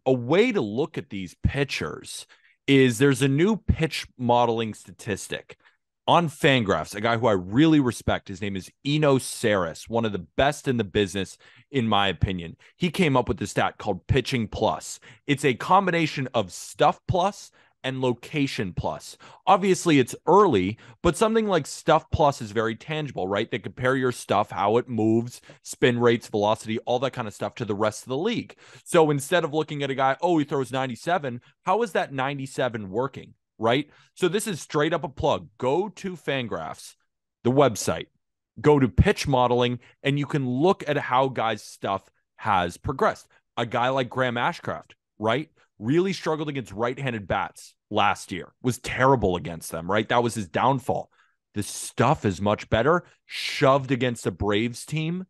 a way to look at these pitchers is there's a new pitch modeling statistic on Fangraphs, a guy who I really respect. His name is Eno Saris, one of the best in the business, in my opinion. He came up with the stat called Pitching Plus. It's a combination of Stuff Plus and Location Plus. Obviously, it's early, but something like Stuff Plus is very tangible, right? They compare your stuff, how it moves, spin rates, velocity, all that kind of stuff to the rest of the league. So instead of looking at a guy, oh, he throws 97, how is that 97 working? Right? So this is straight up a plug. Go to Fangraphs, the website, go to pitch modeling, and you can look at how guys' stuff has progressed. A guy like Graham Ashcraft, right? Really struggled against right-handed bats last year, was terrible against them, right? That was his downfall. The stuff is much better, shoved against a Braves team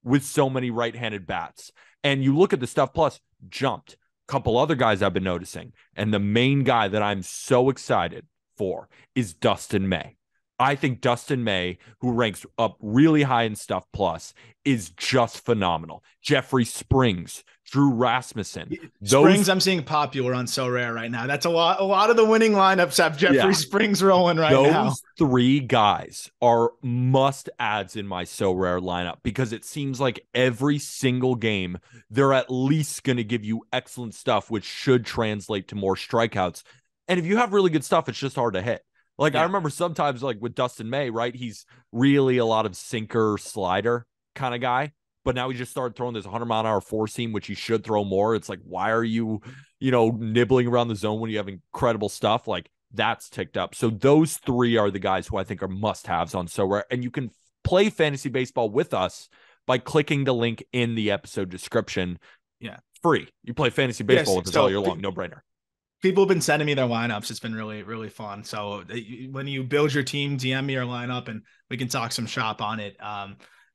with so many right-handed bats. And you look at the Stuff Plus, jumped. Couple other guys I've been noticing, and the main guy that I'm so excited for is Dustin May. I think Dustin May, who ranks up really high in Stuff Plus, is just phenomenal. Jeffrey Springs, Drew Rasmussen.
Springs, I'm seeing popular on So Rare right now. That's a lot. A lot of the winning lineups have Jeffrey Springs rolling right now.
Those 3 guys are must adds in my So Rare lineup because it seems like every single game they're at least going to give you excellent stuff, which should translate to more strikeouts. And if you have really good stuff, it's just hard to hit. Like, I remember sometimes, like with Dustin May, right? He's really a lot of sinker slider kind of guy, but now he just started throwing this 100-mile-an-hour 4-seam, which he should throw more. It's like, why are you, nibbling around the zone when you have incredible stuff? Like, that's ticked up. So those 3 are the guys who I think are must-haves on So Rare. And you can play fantasy baseball with us by clicking the link in the episode description.
Yeah.
Free. You play fantasy baseball with us all year long. No brainer.
People have been sending me their lineups. It's been really, really fun. So when you build your team, DM me your lineup and we can talk some shop on it.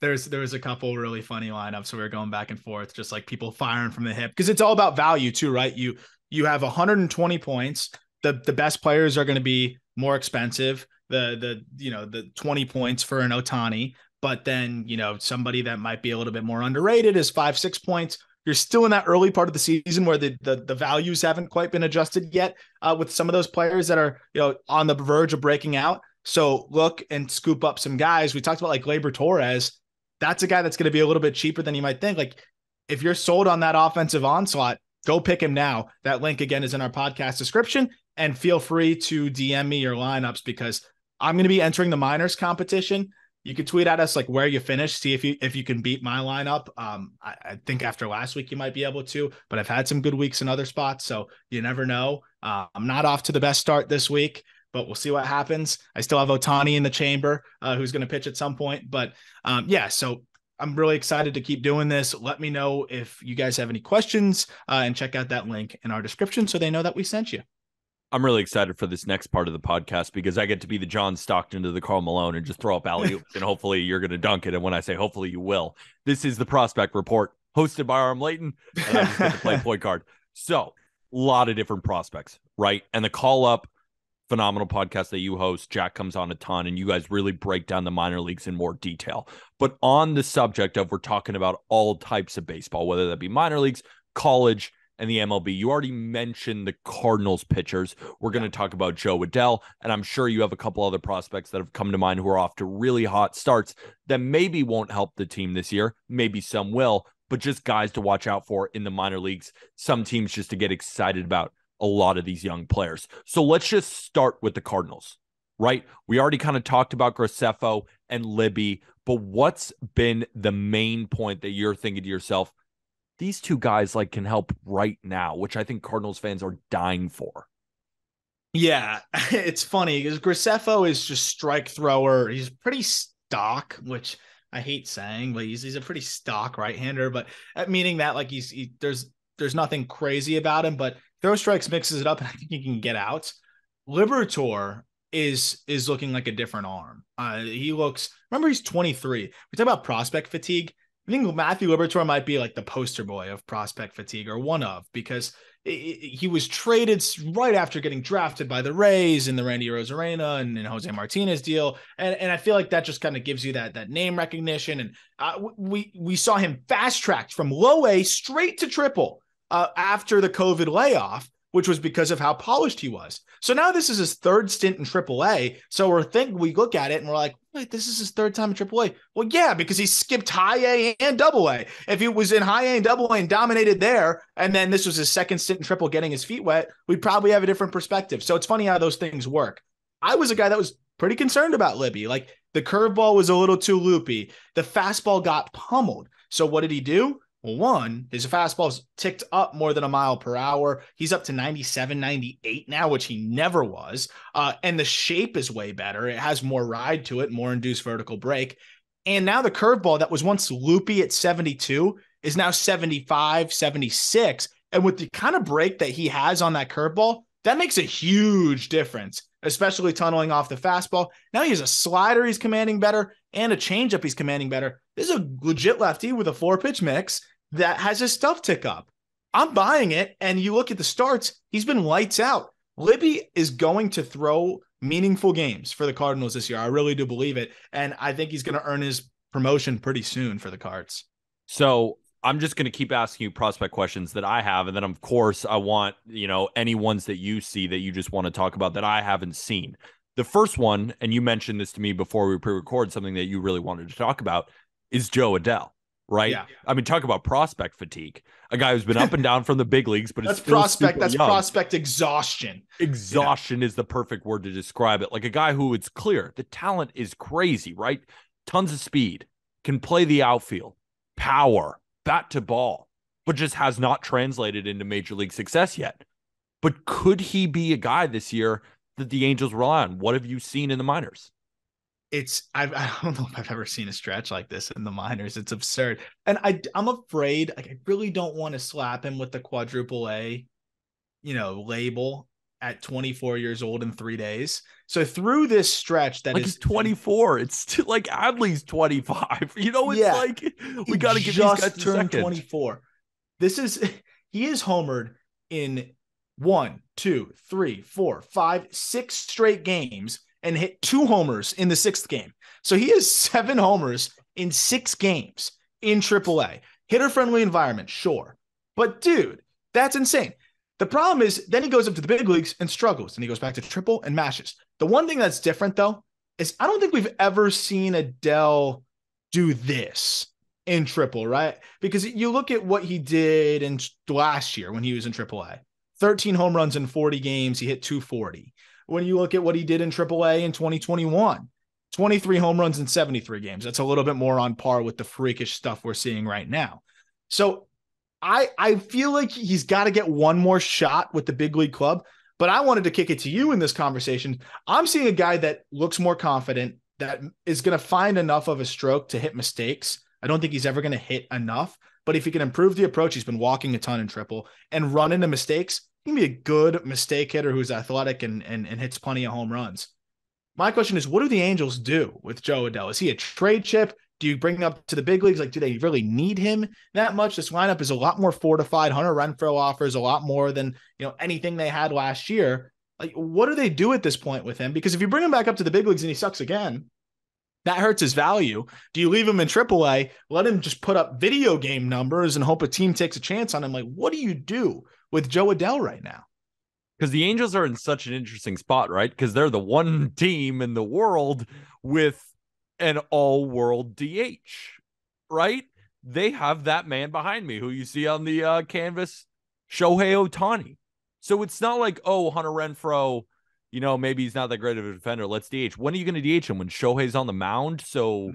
There was a couple really funny lineups. So we were going back and forth, just like people firing from the hip, because it's all about value too, right? You have 120 points. The best players are going to be more expensive. The 20 points for an Ohtani, but then, somebody that might be a little bit more underrated is 5-6 points. You're still in that early part of the season where the values haven't quite been adjusted yet with some of those players that are, on the verge of breaking out. So look and scoop up some guys. We talked about like Gleyber Torres. That's a guy that's going to be a little bit cheaper than you might think. Like, if you're sold on that offensive onslaught, go pick him now. That link again is in our podcast description, and feel free to DM me your lineups because I'm going to be entering the minors competition. You can tweet at us like where you finished, see if you can beat my lineup. I think after last week you might be able to, but I've had some good weeks in other spots, so you never know. I'm not off to the best start this week, but we'll see what happens. I still have Ohtani in the chamber, who's going to pitch at some point. But so I'm really excited to keep doing this. Let me know if you guys have any questions, and check out that link in our description so they know that we sent you.
I'm really excited for this next part of the podcast because I get to be the John Stockton to the Karl Malone and just throw up alley-oops, and hopefully you're going to dunk it. And when I say hopefully, you will. This is the Prospect Report, hosted by Arm Layton, and I just get to play point guard. So, a lot of different prospects, right? And the Call Up, phenomenal podcast that you host. Jack comes on a ton, and you guys really break down the minor leagues in more detail. But on the subject of we're talking about all types of baseball, whether that be minor leagues, college, and the MLB. You already mentioned the Cardinals pitchers. We're going to talk about Joe Adell, and I'm sure you have a couple other prospects that have come to mind who are off to really hot starts that maybe won't help the team this year. Maybe some will, but just guys to watch out for in the minor leagues. Some teams just to get excited about a lot of these young players. So let's just start with the Cardinals, right? We already kind of talked about Graceffo and Libby, but what's been the main point that you're thinking to yourself, these two guys like can help right now, which I think Cardinals fans are dying for?
Yeah, it's funny because Graceffo is just strike thrower. He's pretty stock, which I hate saying, but he's a pretty stock right-hander. But meaning that like there's nothing crazy about him, but throw strikes mixes it up, and I think he can get out. Liberatore is looking like a different arm. He looks. Remember, he's 23. We talk about prospect fatigue. I think Matthew Liberatore might be like the poster boy of prospect fatigue, or one of, because he was traded right after getting drafted by the Rays in the Randy Arozarena and Jose Martinez deal. And I feel like that just kind of gives you that name recognition. And we saw him fast tracked from low A straight to triple after the COVID layoff, which was because of how polished he was. So now this is his third stint in AAA. So we look at it and we're like, wait, this is his third time in AAA. Well, yeah, because he skipped high A and double A. If he was in high A and double A and dominated there, and then this was his second stint in triple getting his feet wet, we'd probably have a different perspective. So it's funny how those things work. I was a guy that was pretty concerned about Libby. Like, the curveball was a little too loopy. The fastball got pummeled. So what did he do? Well, one, his fastball's ticked up more than a mile per hour. He's up to 97, 98 now, which he never was. And the shape is way better. It has more ride to it, more induced vertical break. And now the curveball that was once loopy at 72 is now 75, 76. And with the kind of break that he has on that curveball, that makes a huge difference, especially tunneling off the fastball. Now he has a slider he's commanding better and a changeup he's commanding better. This is a legit lefty with a 4-pitch mix that has his stuff tick up. I'm buying it. And you look at the starts, he's been lights out. Libby is going to throw meaningful games for the Cardinals this year. I really do believe it. And I think he's going to earn his promotion pretty soon for the Cards.
So I'm just going to keep asking you prospect questions that I have. And then, of course, I want, any ones that you see that you just want to talk about that I haven't seen. The first one, and you mentioned this to me before we pre-record, something that you really wanted to talk about, is Jo Adell, right?
Yeah.
I mean, talk about prospect fatigue. A guy who's been up and down from the big leagues, but
that's
is still
prospect.
That's
young. Prospect exhaustion.
Exhaustion is the perfect word to describe it. Like a guy who, it's clear the talent is crazy, right? Tons of speed, can play the outfield, power, bat to ball, but just has not translated into major league success yet. But could he be a guy this year that the Angels rely on? What have you seen in the minors?
I don't know if I've ever seen a stretch like this in the minors. It's absurd. And I'm afraid, like, I really don't want to slap him with the quadruple A, label at 24 years old in 3 days. So through this stretch that
is 24, it's still like Adley's 25. It's like we got to give these guys
turned 24. He is homered in 1, 2, 3, 4, 5, 6 straight games and hit 2 homers in the 6th game. So he has 7 homers in 6 games in AAA. Hitter-friendly environment, sure. But dude, that's insane. The problem is then he goes up to the big leagues and struggles, and he goes back to triple and mashes. The one thing that's different, though, is I don't think we've ever seen Adell do this in triple, right? Because you look at what he did in last year when he was in AAA. 13 home runs in 40 games. He hit 240. When you look at what he did in AAA in 2021, 23 home runs in 73 games. That's a little bit more on par with the freakish stuff we're seeing right now. So I feel like he's got to get one more shot with the big league club, but I wanted to kick it to you in this conversation. I'm seeing a guy that looks more confident, that is going to find enough of a stroke to hit mistakes. I don't think he's ever going to hit enough, but if he can improve the approach, he's been walking a ton in triple and run into mistakes, he can be a good mistake hitter who's athletic and hits plenty of home runs. My question is, what do the Angels do with Jo Adell? Is he a trade chip? Do you bring him up to the big leagues? Like, do they really need him that much? This lineup is a lot more fortified. Hunter Renfroe offers a lot more than, anything they had last year. Like, what do they do at this point with him? Because if you bring him back up to the big leagues and he sucks again, that hurts his value. Do you leave him in AAA, let him just put up video game numbers and hope a team takes a chance on him? Like, what do you do with Jo Adell right now?
Because the Angels are in such an interesting spot, right? Because they're the one team in the world with an all-world DH, right? They have that man behind me who you see on the canvas, Shohei Ohtani. So it's not like, oh, Hunter Renfroe, maybe he's not that great of a defender. Let's DH. When are you going to DH him? When Shohei's on the mound? So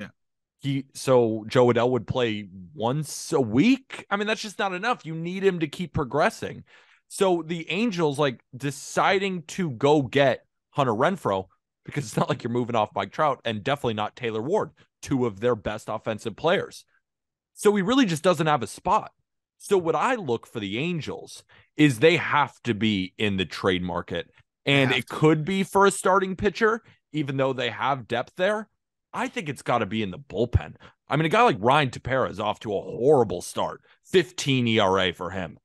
Joe Adell would play once a week. I mean, that's just not enough. You need him to keep progressing. So the Angels like deciding to go get Hunter Renfroe, because it's not like you're moving off Mike Trout, and definitely not Taylor Ward, two of their best offensive players. So he really just doesn't have a spot. So what I look for the Angels is they have to be in the trade market, and it could be for a starting pitcher, even though they have depth there. I think it's got to be in the bullpen. I mean, a guy like Ryan Tepera is off to a horrible start. 15 ERA for him.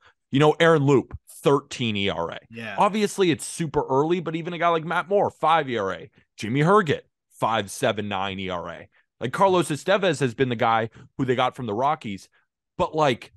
Aaron Loop, 13 ERA.
Yeah.
Obviously, it's super early, but even a guy like Matt Moore, 5 ERA. Jimmy Herget, 5.79 ERA. Like Carlos Estevez has been the guy who they got from the Rockies. But like,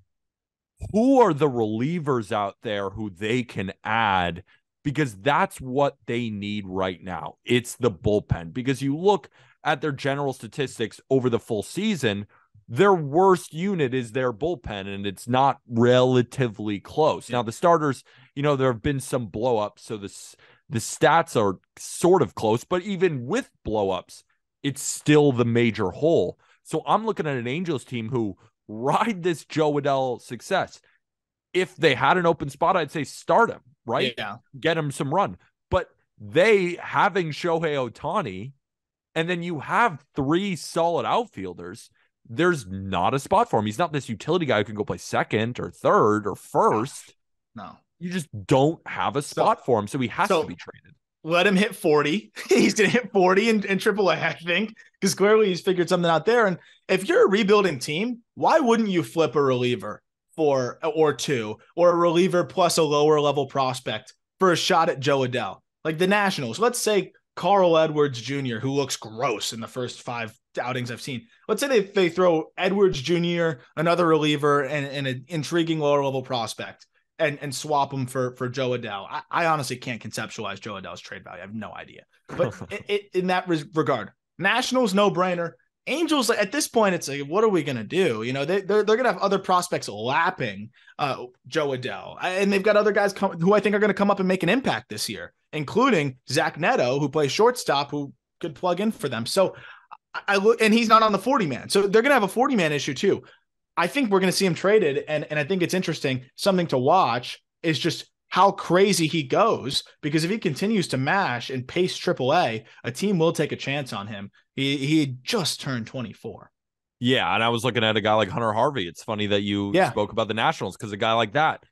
who are the relievers out there who they can add? Because that's what they need right now. It's the bullpen. Because you look at their general statistics over the full season, their worst unit is their bullpen, and it's not relatively close. Now, the starters, there have been some blowups, so the stats are sort of close, but even with blowups, it's still the major hole. So I'm looking at an Angels team who ride this Joe Adell success. If they had an open spot, I'd say start him, right?
Yeah.
Get him some run. But they having Shohei Ohtani, and then you have 3 solid outfielders, there's not a spot for him. He's not this utility guy who can go play second or third or first.
No.
You just don't have a spot for him, so he has to be traded.
Let him hit 40. He's going to hit 40 in AAA, I think, because clearly he's figured something out there. And if you're a rebuilding team, why wouldn't you flip a reliever or two, or a reliever plus a lower level prospect for a shot at Joe Adell? Like the Nationals, let's say Carl Edwards Jr., who looks gross in the first 5 outings I've seen. Let's say they throw Edwards Jr., another reliever, and an intriguing lower level prospect, and swap them for Joe Adell. I honestly can't conceptualize Joe Adell's trade value. I have no idea. But in that regard, Nationals, no brainer. Angels, at this point, it's like, what are we going to do? They're going to have other prospects lapping Joe Adell. And they've got other guys who I think are going to come up and make an impact this year, including Zach Neto, who plays shortstop, who could plug in for them. So I look, and he's not on the 40-man. So they're going to have a 40-man issue too. I think we're going to see him traded. And I think it's interesting. Something to watch is just how crazy he goes, because if he continues to mash and pace AAA, a team will take a chance on him. He just turned 24.
Yeah, and I was looking at a guy like Hunter Harvey. It's funny that you spoke about the Nationals, because a guy like that,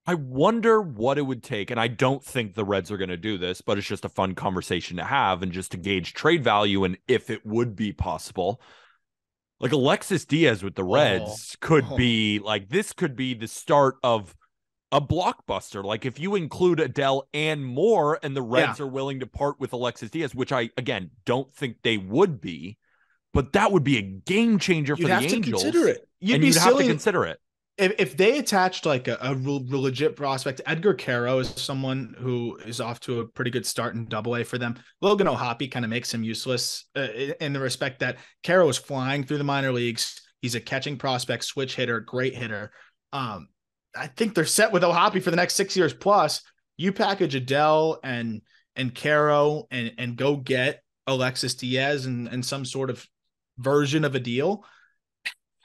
I wonder what it would take, and I don't think the Reds are going to do this, but it's just a fun conversation to have and just to gauge trade value and if it would be possible. Like Alexis Diaz with the Reds could be like, this could be the start of a blockbuster. Like if you include Adell and Moore, and the Reds are willing to part with Alexis Diaz, which I, again, don't think they would be, but that would be a game changer for the Angels.
Consider it.
You'd have to consider it.
If they attached like a legit prospect, Edgar Caro is someone who is off to a pretty good start in AA for them. Logan O'Hoppe kind of makes him useless in the respect that Caro is flying through the minor leagues. He's a catching prospect, switch hitter, great hitter. I think they're set with O'Hoppe for the next 6 years plus. You package Adell and Caro and go get Alexis Diaz and some sort of version of a deal.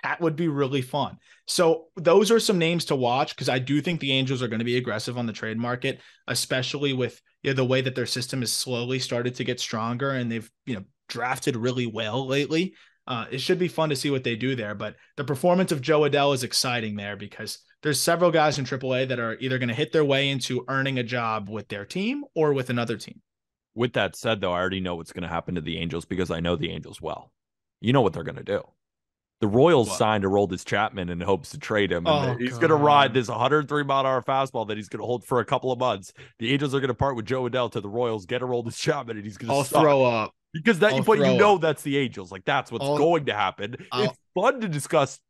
That would be really fun. So those are some names to watch, because I do think the Angels are going to be aggressive on the trade market, especially with the way that their system has slowly started to get stronger, and they've drafted really well lately. It should be fun to see what they do there. But the performance of Joe Adell is exciting there, because there's several guys in AAA that are either going to hit their way into earning a job with their team or with another team.
With that said, though, I already know what's going to happen to the Angels, because I know the Angels well. You know what they're going to do. The Royals signed Aroldis Chapman in hopes to trade him. And he's going to ride this 103-mile-an-hour fastball that he's going to hold for a couple of months. The Angels are going to part with Joe Adell to the Royals, get Aroldis Chapman, and he's going to
throw up.
Because that's the Angels. Like, that's what's going to happen. It's fun to discuss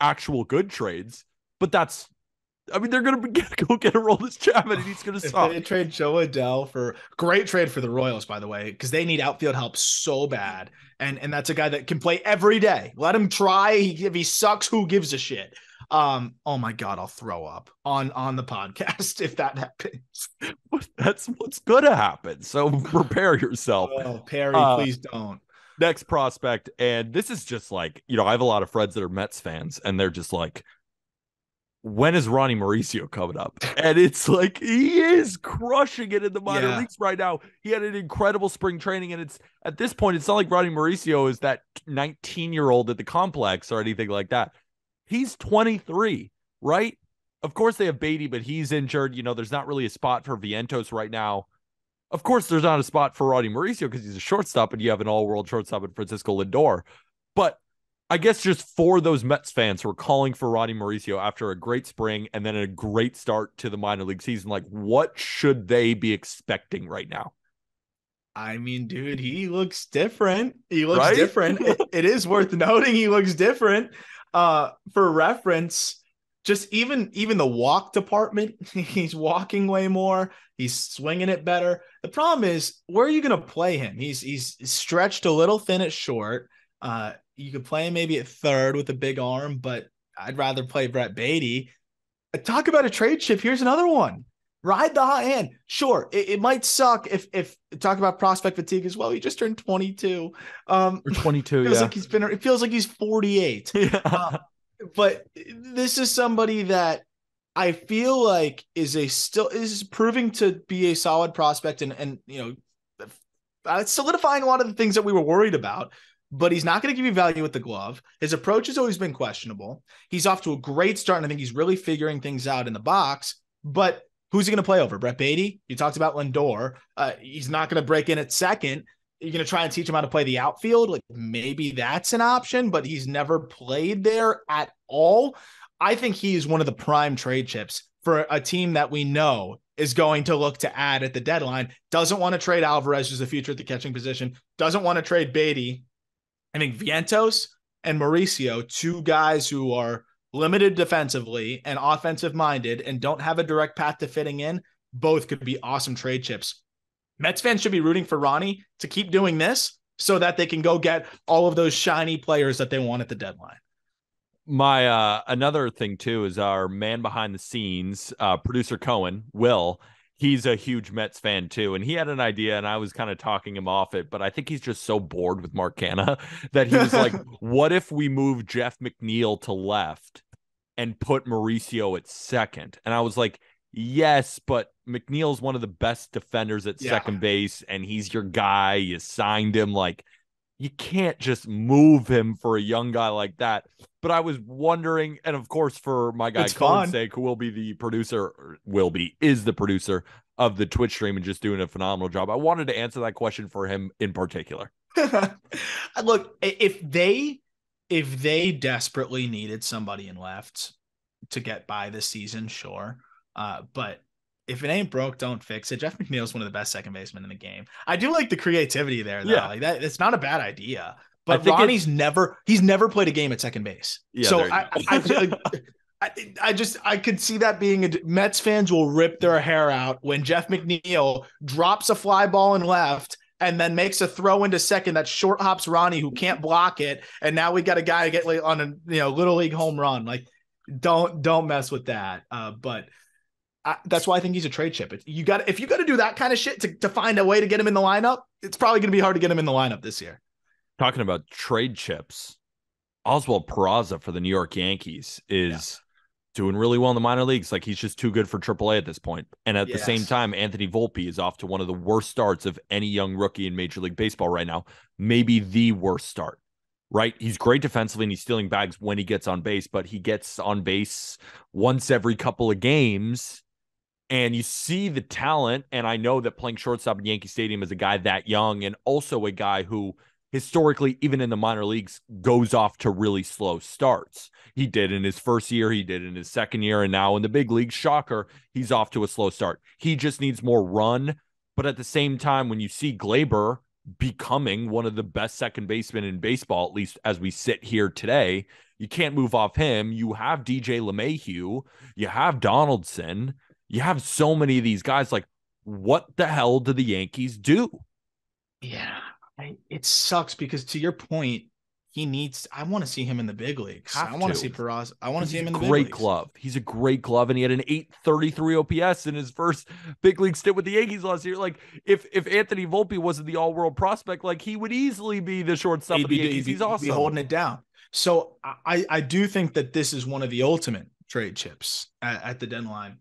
actual good trades, but they're going to go get Aroldis Chapman, and he's going to suck.
They trade Joe Adell for great trade for the Royals, by the way, because they need outfield help so bad. And that's a guy that can play every day. Let him try. If he sucks, who gives a shit? Oh my God, I'll throw up on the podcast if that happens.
That's what's gonna happen. So prepare yourself.
Oh, Perry,
Uh,
please don't.
Next prospect, and this is just like, I have a lot of friends that are Mets fans, and they're just like, when is Ronnie Mauricio coming up? And it's like he is crushing it in the minor
Yeah,
leagues right now. He had an incredible spring training, and it's at this point, it's not like Ronnie Mauricio is that 19-year-old at the complex or anything like that. He's 23, right? Of course they have Beatty, but he's injured. There's not really a spot for Vientos right now. Of course, there's not a spot for Ronnie Mauricio because he's a shortstop, and you have an all-world shortstop in Francisco Lindor. But I guess just for those Mets fans who are calling for Ronnie Mauricio after a great spring and then a great start to the minor league season, like, what should they be expecting right now?
I mean, dude, he looks different. He looks
Right?
different. It is worth noting he looks different. For reference, just even the walk department, he's walking way more. He's swinging it better. The problem is, where are you going to play him? He's stretched a little thin at short. You could play him maybe at third with a big arm, but I'd rather play Brett Beatty. Talk about a trade chip. Here's another one. Ride the hot hand. Sure, it might suck if talk about prospect fatigue as well. He just turned 22.
Or 22,
feels
yeah.
like it feels like he's 48.
Yeah.
But this is somebody that I feel like is proving to be a solid prospect and solidifying a lot of the things that we were worried about. But he's not going to give you value with the glove. His approach has always been questionable. He's off to a great start, and I think he's really figuring things out in the box. But who's he going to play over? Brett Beatty? You talked about Lindor. He's not going to break in at second. You're going to try and teach him how to play the outfield. Like, maybe that's an option, but he's never played there at all. I think he is one of the prime trade chips for a team that we know is going to look to add at the deadline. Doesn't want to trade Alvarez, who's the future at the catching position. Doesn't want to trade Beatty. I think Vientos and Mauricio, two guys who are limited defensively and offensive minded and don't have a direct path to fitting in, both could be awesome trade chips. Mets fans should be rooting for Ronnie to keep doing this so that they can go get all of those shiny players that they want at the deadline.
My another thing too is our man behind the scenes, producer Cohen, Will. He's a huge Mets fan too, and he had an idea, and I was kind of talking him off it, but I think he's just so bored with Mark Canha that he was like, what if we move Jeff McNeil to left and put Mauricio at second? And I was like, yes, but McNeil's one of the best defenders at second base, and he's your guy. You signed him. Like, you can't just move him for a young guy like that. But I was wondering, and of course, for my guy Cohen's sake, who is the producer of the Twitch stream and just doing a phenomenal job, I wanted to answer that question for him in particular.
Look, if they desperately needed somebody in left to get by this season, sure. But if it ain't broke, don't fix it. Jeff McNeil is one of the best second basemen in the game. I do like the creativity there, though. Yeah. Like that, it's not a bad idea. But Ronnie's never played a game at second base. Yeah, so I could see that being Mets fans will rip their hair out when Jeff McNeil drops a fly ball in left and then makes a throw into second that short hops Ronnie, who can't block it. And now we got a guy get like on a little league home run. Like, don't mess with that. But that's why I think he's a trade chip. If you got to do that kind of shit to find a way to get him in the lineup, it's probably going to be hard to get him in the lineup this year.
Talking about trade chips, Oswald Peraza for the New York Yankees is doing really well in the minor leagues. Like, he's just too good for AAA at this point. And at the same time, Anthony Volpe is off to one of the worst starts of any young rookie in Major League Baseball right now. Maybe the worst start, right? He's great defensively and he's stealing bags when he gets on base, but he gets on base once every couple of games. And you see the talent. And I know that playing shortstop in Yankee Stadium is a guy that young and also a guy who historically, even in the minor leagues, goes off to really slow starts. He did in his first year, he did in his second year, and now in the big leagues, shocker, he's off to a slow start. He just needs more run. But at the same time, when you see Glaber becoming one of the best second basemen in baseball, at least as we sit here today, you can't move off him. You have DJ LeMahieu, you have Donaldson, you have so many of these guys. Like, what the hell do the Yankees do?
Yeah. It sucks because, to your point, I want to see him in the big leagues. I
Have
want to
to.
see Peraza. I want to see him in the big
Great
leagues.
glove. He's a great glove, and he had an 833 OPS in his first big league stint with the Yankees last year. Like, if Anthony Volpe wasn't the all-world prospect, like, he would easily be the shortstop of the Yankees. He's awesome.
He'd be holding it down. So I do think that this is one of the ultimate trade chips at the deadline.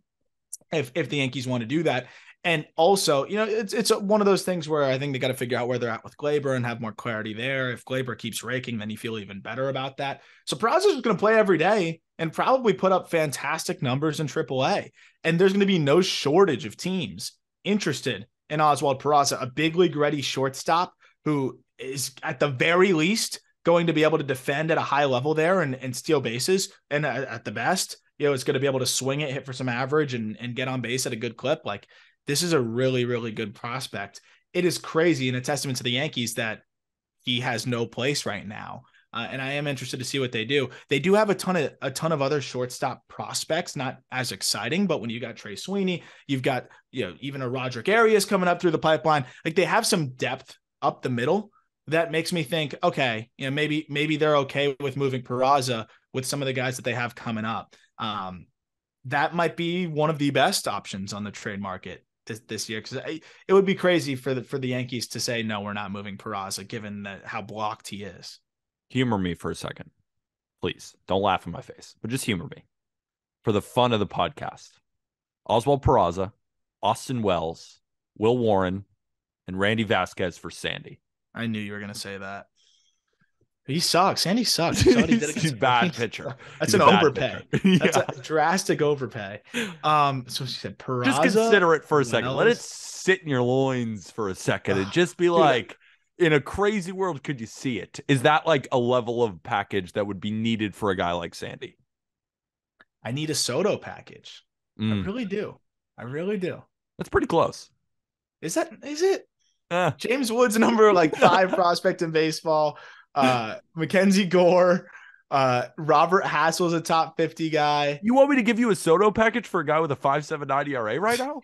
If the Yankees want to do that. And also, it's one of those things where I think they got to figure out where they're at with Glaber and have more clarity there. If Glaber keeps raking, then you feel even better about that. So Peraza's just going to play every day and probably put up fantastic numbers in AAA. And there's going to be no shortage of teams interested in Oswald Peraza, a big league ready shortstop who is at the very least going to be able to defend at a high level there and steal bases. And at the best, it's going to be able to swing it, hit for some average and get on base at a good clip. Like, this is a really, really good prospect. It is crazy and a testament to the Yankees that he has no place right now. And I am interested to see what they do. They do have a ton of other shortstop prospects, not as exciting, but when you got Trey Sweeney, you've got, even a Roderick Arias coming up through the pipeline. Like, they have some depth up the middle that makes me think, okay, maybe they're okay with moving Peraza with some of the guys that they have coming up. That might be one of the best options on the trade market this year, because it would be crazy for the Yankees to say, no, we're not moving Peraza, given how blocked he is.
Humor me for a second, please. Don't laugh in my face, but just humor me for the fun of the podcast. Oswald Peraza, Austin Wells, Will Warren, and Randy Vasquez for Sandy.
I knew you were going to say that. He sucks. Sandy sucks. He's
a bad pitcher.
That's an overpay. That's a drastic overpay. So she said Peraza.
Just consider it for a second. Let it sit in your loins for a second and just be like, in a crazy world, could you see it? Is that like a level of package that would be needed for a guy like Sandy?
I need a Soto package. I really do.
That's pretty close.
Is it? James Woods, number 5 prospect in baseball. Mackenzie Gore, Robert Hassel's a top 50 guy.
You want me to give you a Soto package for a guy with a 5.79 ERA right now?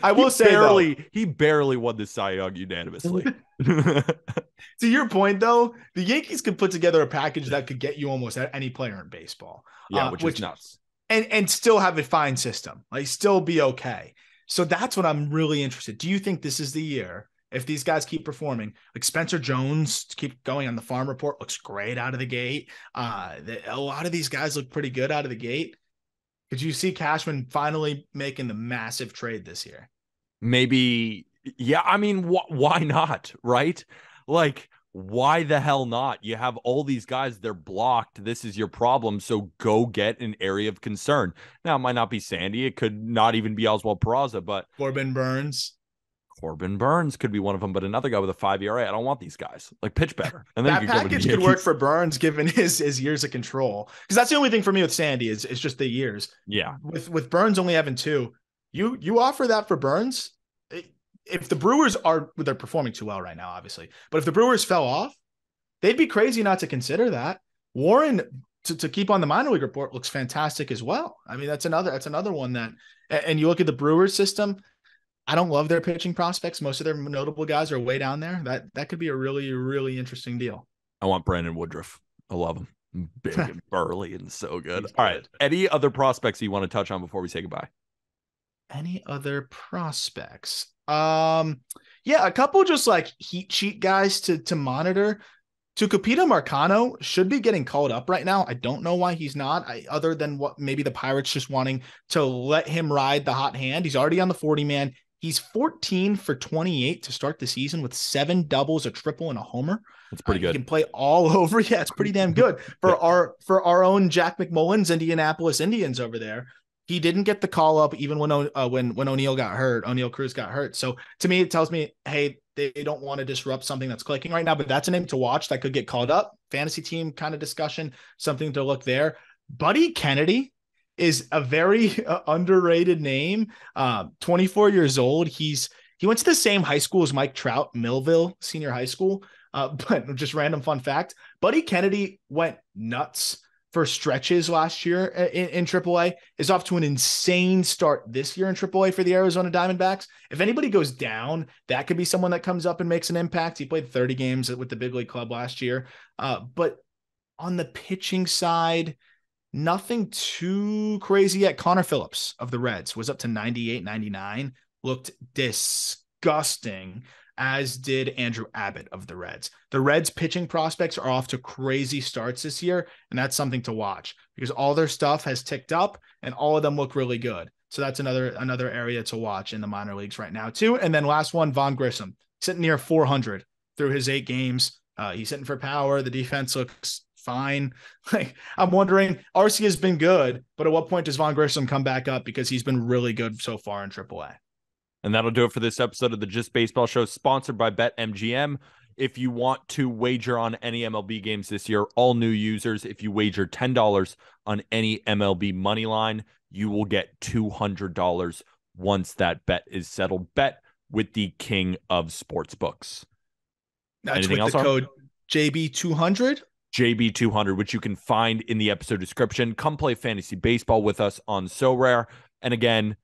I will say
he barely won the Cy Young unanimously.
To your point, though, the Yankees could put together a package that could get you almost any player in baseball.
Yeah, which is nuts.
And still have a fine system, still be okay. So that's what I'm really interested. Do you think this is the year? If these guys keep performing, like Spencer Jones, keep going on the farm report, looks great out of the gate. A lot of these guys look pretty good out of the gate. Could you see Cashman finally making the massive trade this year?
Maybe. Yeah. I mean, why not? Right? Like, why the hell not? You have all these guys, they're blocked. This is your problem. So go get an area of concern. Now, it might not be Sandy. It could not even be Oswald Peraza, but
Corbin Burns
could be one of them, but another guy with a 5 ERA. I don't want these guys. Like, pitch better. And then
that package could work for Burns given his years of control. Because that's the only thing for me with Sandy is just the years.
Yeah.
With Burns only having 2, you offer that for Burns. If the Brewers they're performing too well right now, obviously, but if the Brewers fell off, they'd be crazy not to consider that. Warren to keep on the minor league report looks fantastic as well. I mean, that's another one that, and you look at the Brewers system. I don't love their pitching prospects. Most of their notable guys are way down there. That could be a really, really interesting deal.
I want Brandon Woodruff. I love him. Big and burly and so good. All right. Any other prospects you want to touch on before we say goodbye?
Any other prospects? Yeah, a couple just heat sheet guys to monitor. Tucupita Marcano should be getting called up right now. I don't know why he's not, other than what maybe the Pirates just wanting to let him ride the hot hand. He's already on the 40-man. He's 14 for 28 to start the season with 7 doubles, a triple, and a homer.
That's pretty good.
He can play all over. Yeah, it's pretty damn good for our own Jack McMullen's Indianapolis Indians over there. He didn't get the call up even when O'Neill got hurt. O'Neill Cruz got hurt. So to me, it tells me, hey, they don't want to disrupt something that's clicking right now. But that's a name to watch that could get called up. Fantasy team kind of discussion, something to look there. Buddy Kennedy is a very underrated name. 24 years old. He went to the same high school as Mike Trout, Millville Senior High School. But just random fun fact, Buddy Kennedy went nuts for stretches last year in AAA, is off to an insane start this year in AAA for the Arizona Diamondbacks. If anybody goes down, that could be someone that comes up and makes an impact. He played 30 games with the big league club last year. But on the pitching side, nothing too crazy yet. Connor Phillips of the Reds was up to 98, 99, looked disgusting, as did Andrew Abbott of the Reds. The Reds pitching prospects are off to crazy starts this year, and that's something to watch because all their stuff has ticked up and all of them look really good. So that's another area to watch in the minor leagues right now too. And then last one, Vaughn Grissom, sitting near 400 through his 8 games. He's hitting for power. The defense looks fine. Like, I'm wondering, RC has been good, but at what point does Vaughn Grissom come back up? Because he's been really good so far in AAA.
And that'll do it for this episode of the Just Baseball Show, sponsored by BetMGM. If you want to wager on any MLB games this year, all new users, if you wager $10 on any MLB money line, you will get $200 once that bet is settled. Bet with the king of sportsbooks.
That's
Anything
with
else,
the code JB200.
JB200, which you can find in the episode description. Come play fantasy baseball with us on So Rare. And again,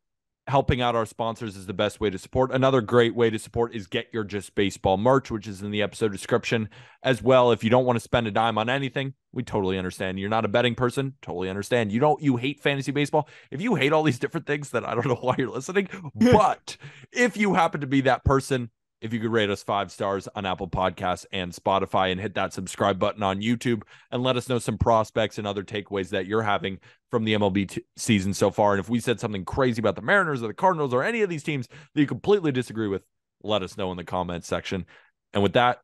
helping out our sponsors is the best way to support. Another great way to support is get your Just Baseball merch, which is in the episode description as well. If you don't want to spend a dime on anything, we totally understand. You're not a betting person, totally understand. You hate fantasy baseball. If you hate all these different things, then I don't know why you're listening. But if you happen to be that person, if you could rate us 5 stars on Apple Podcasts and Spotify and hit that subscribe button on YouTube and let us know some prospects and other takeaways that you're having from the MLB season so far. And if we said something crazy about the Mariners or the Cardinals or any of these teams that you completely disagree with, let us know in the comments section. And with that,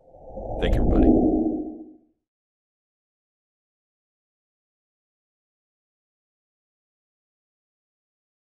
thank you, everybody.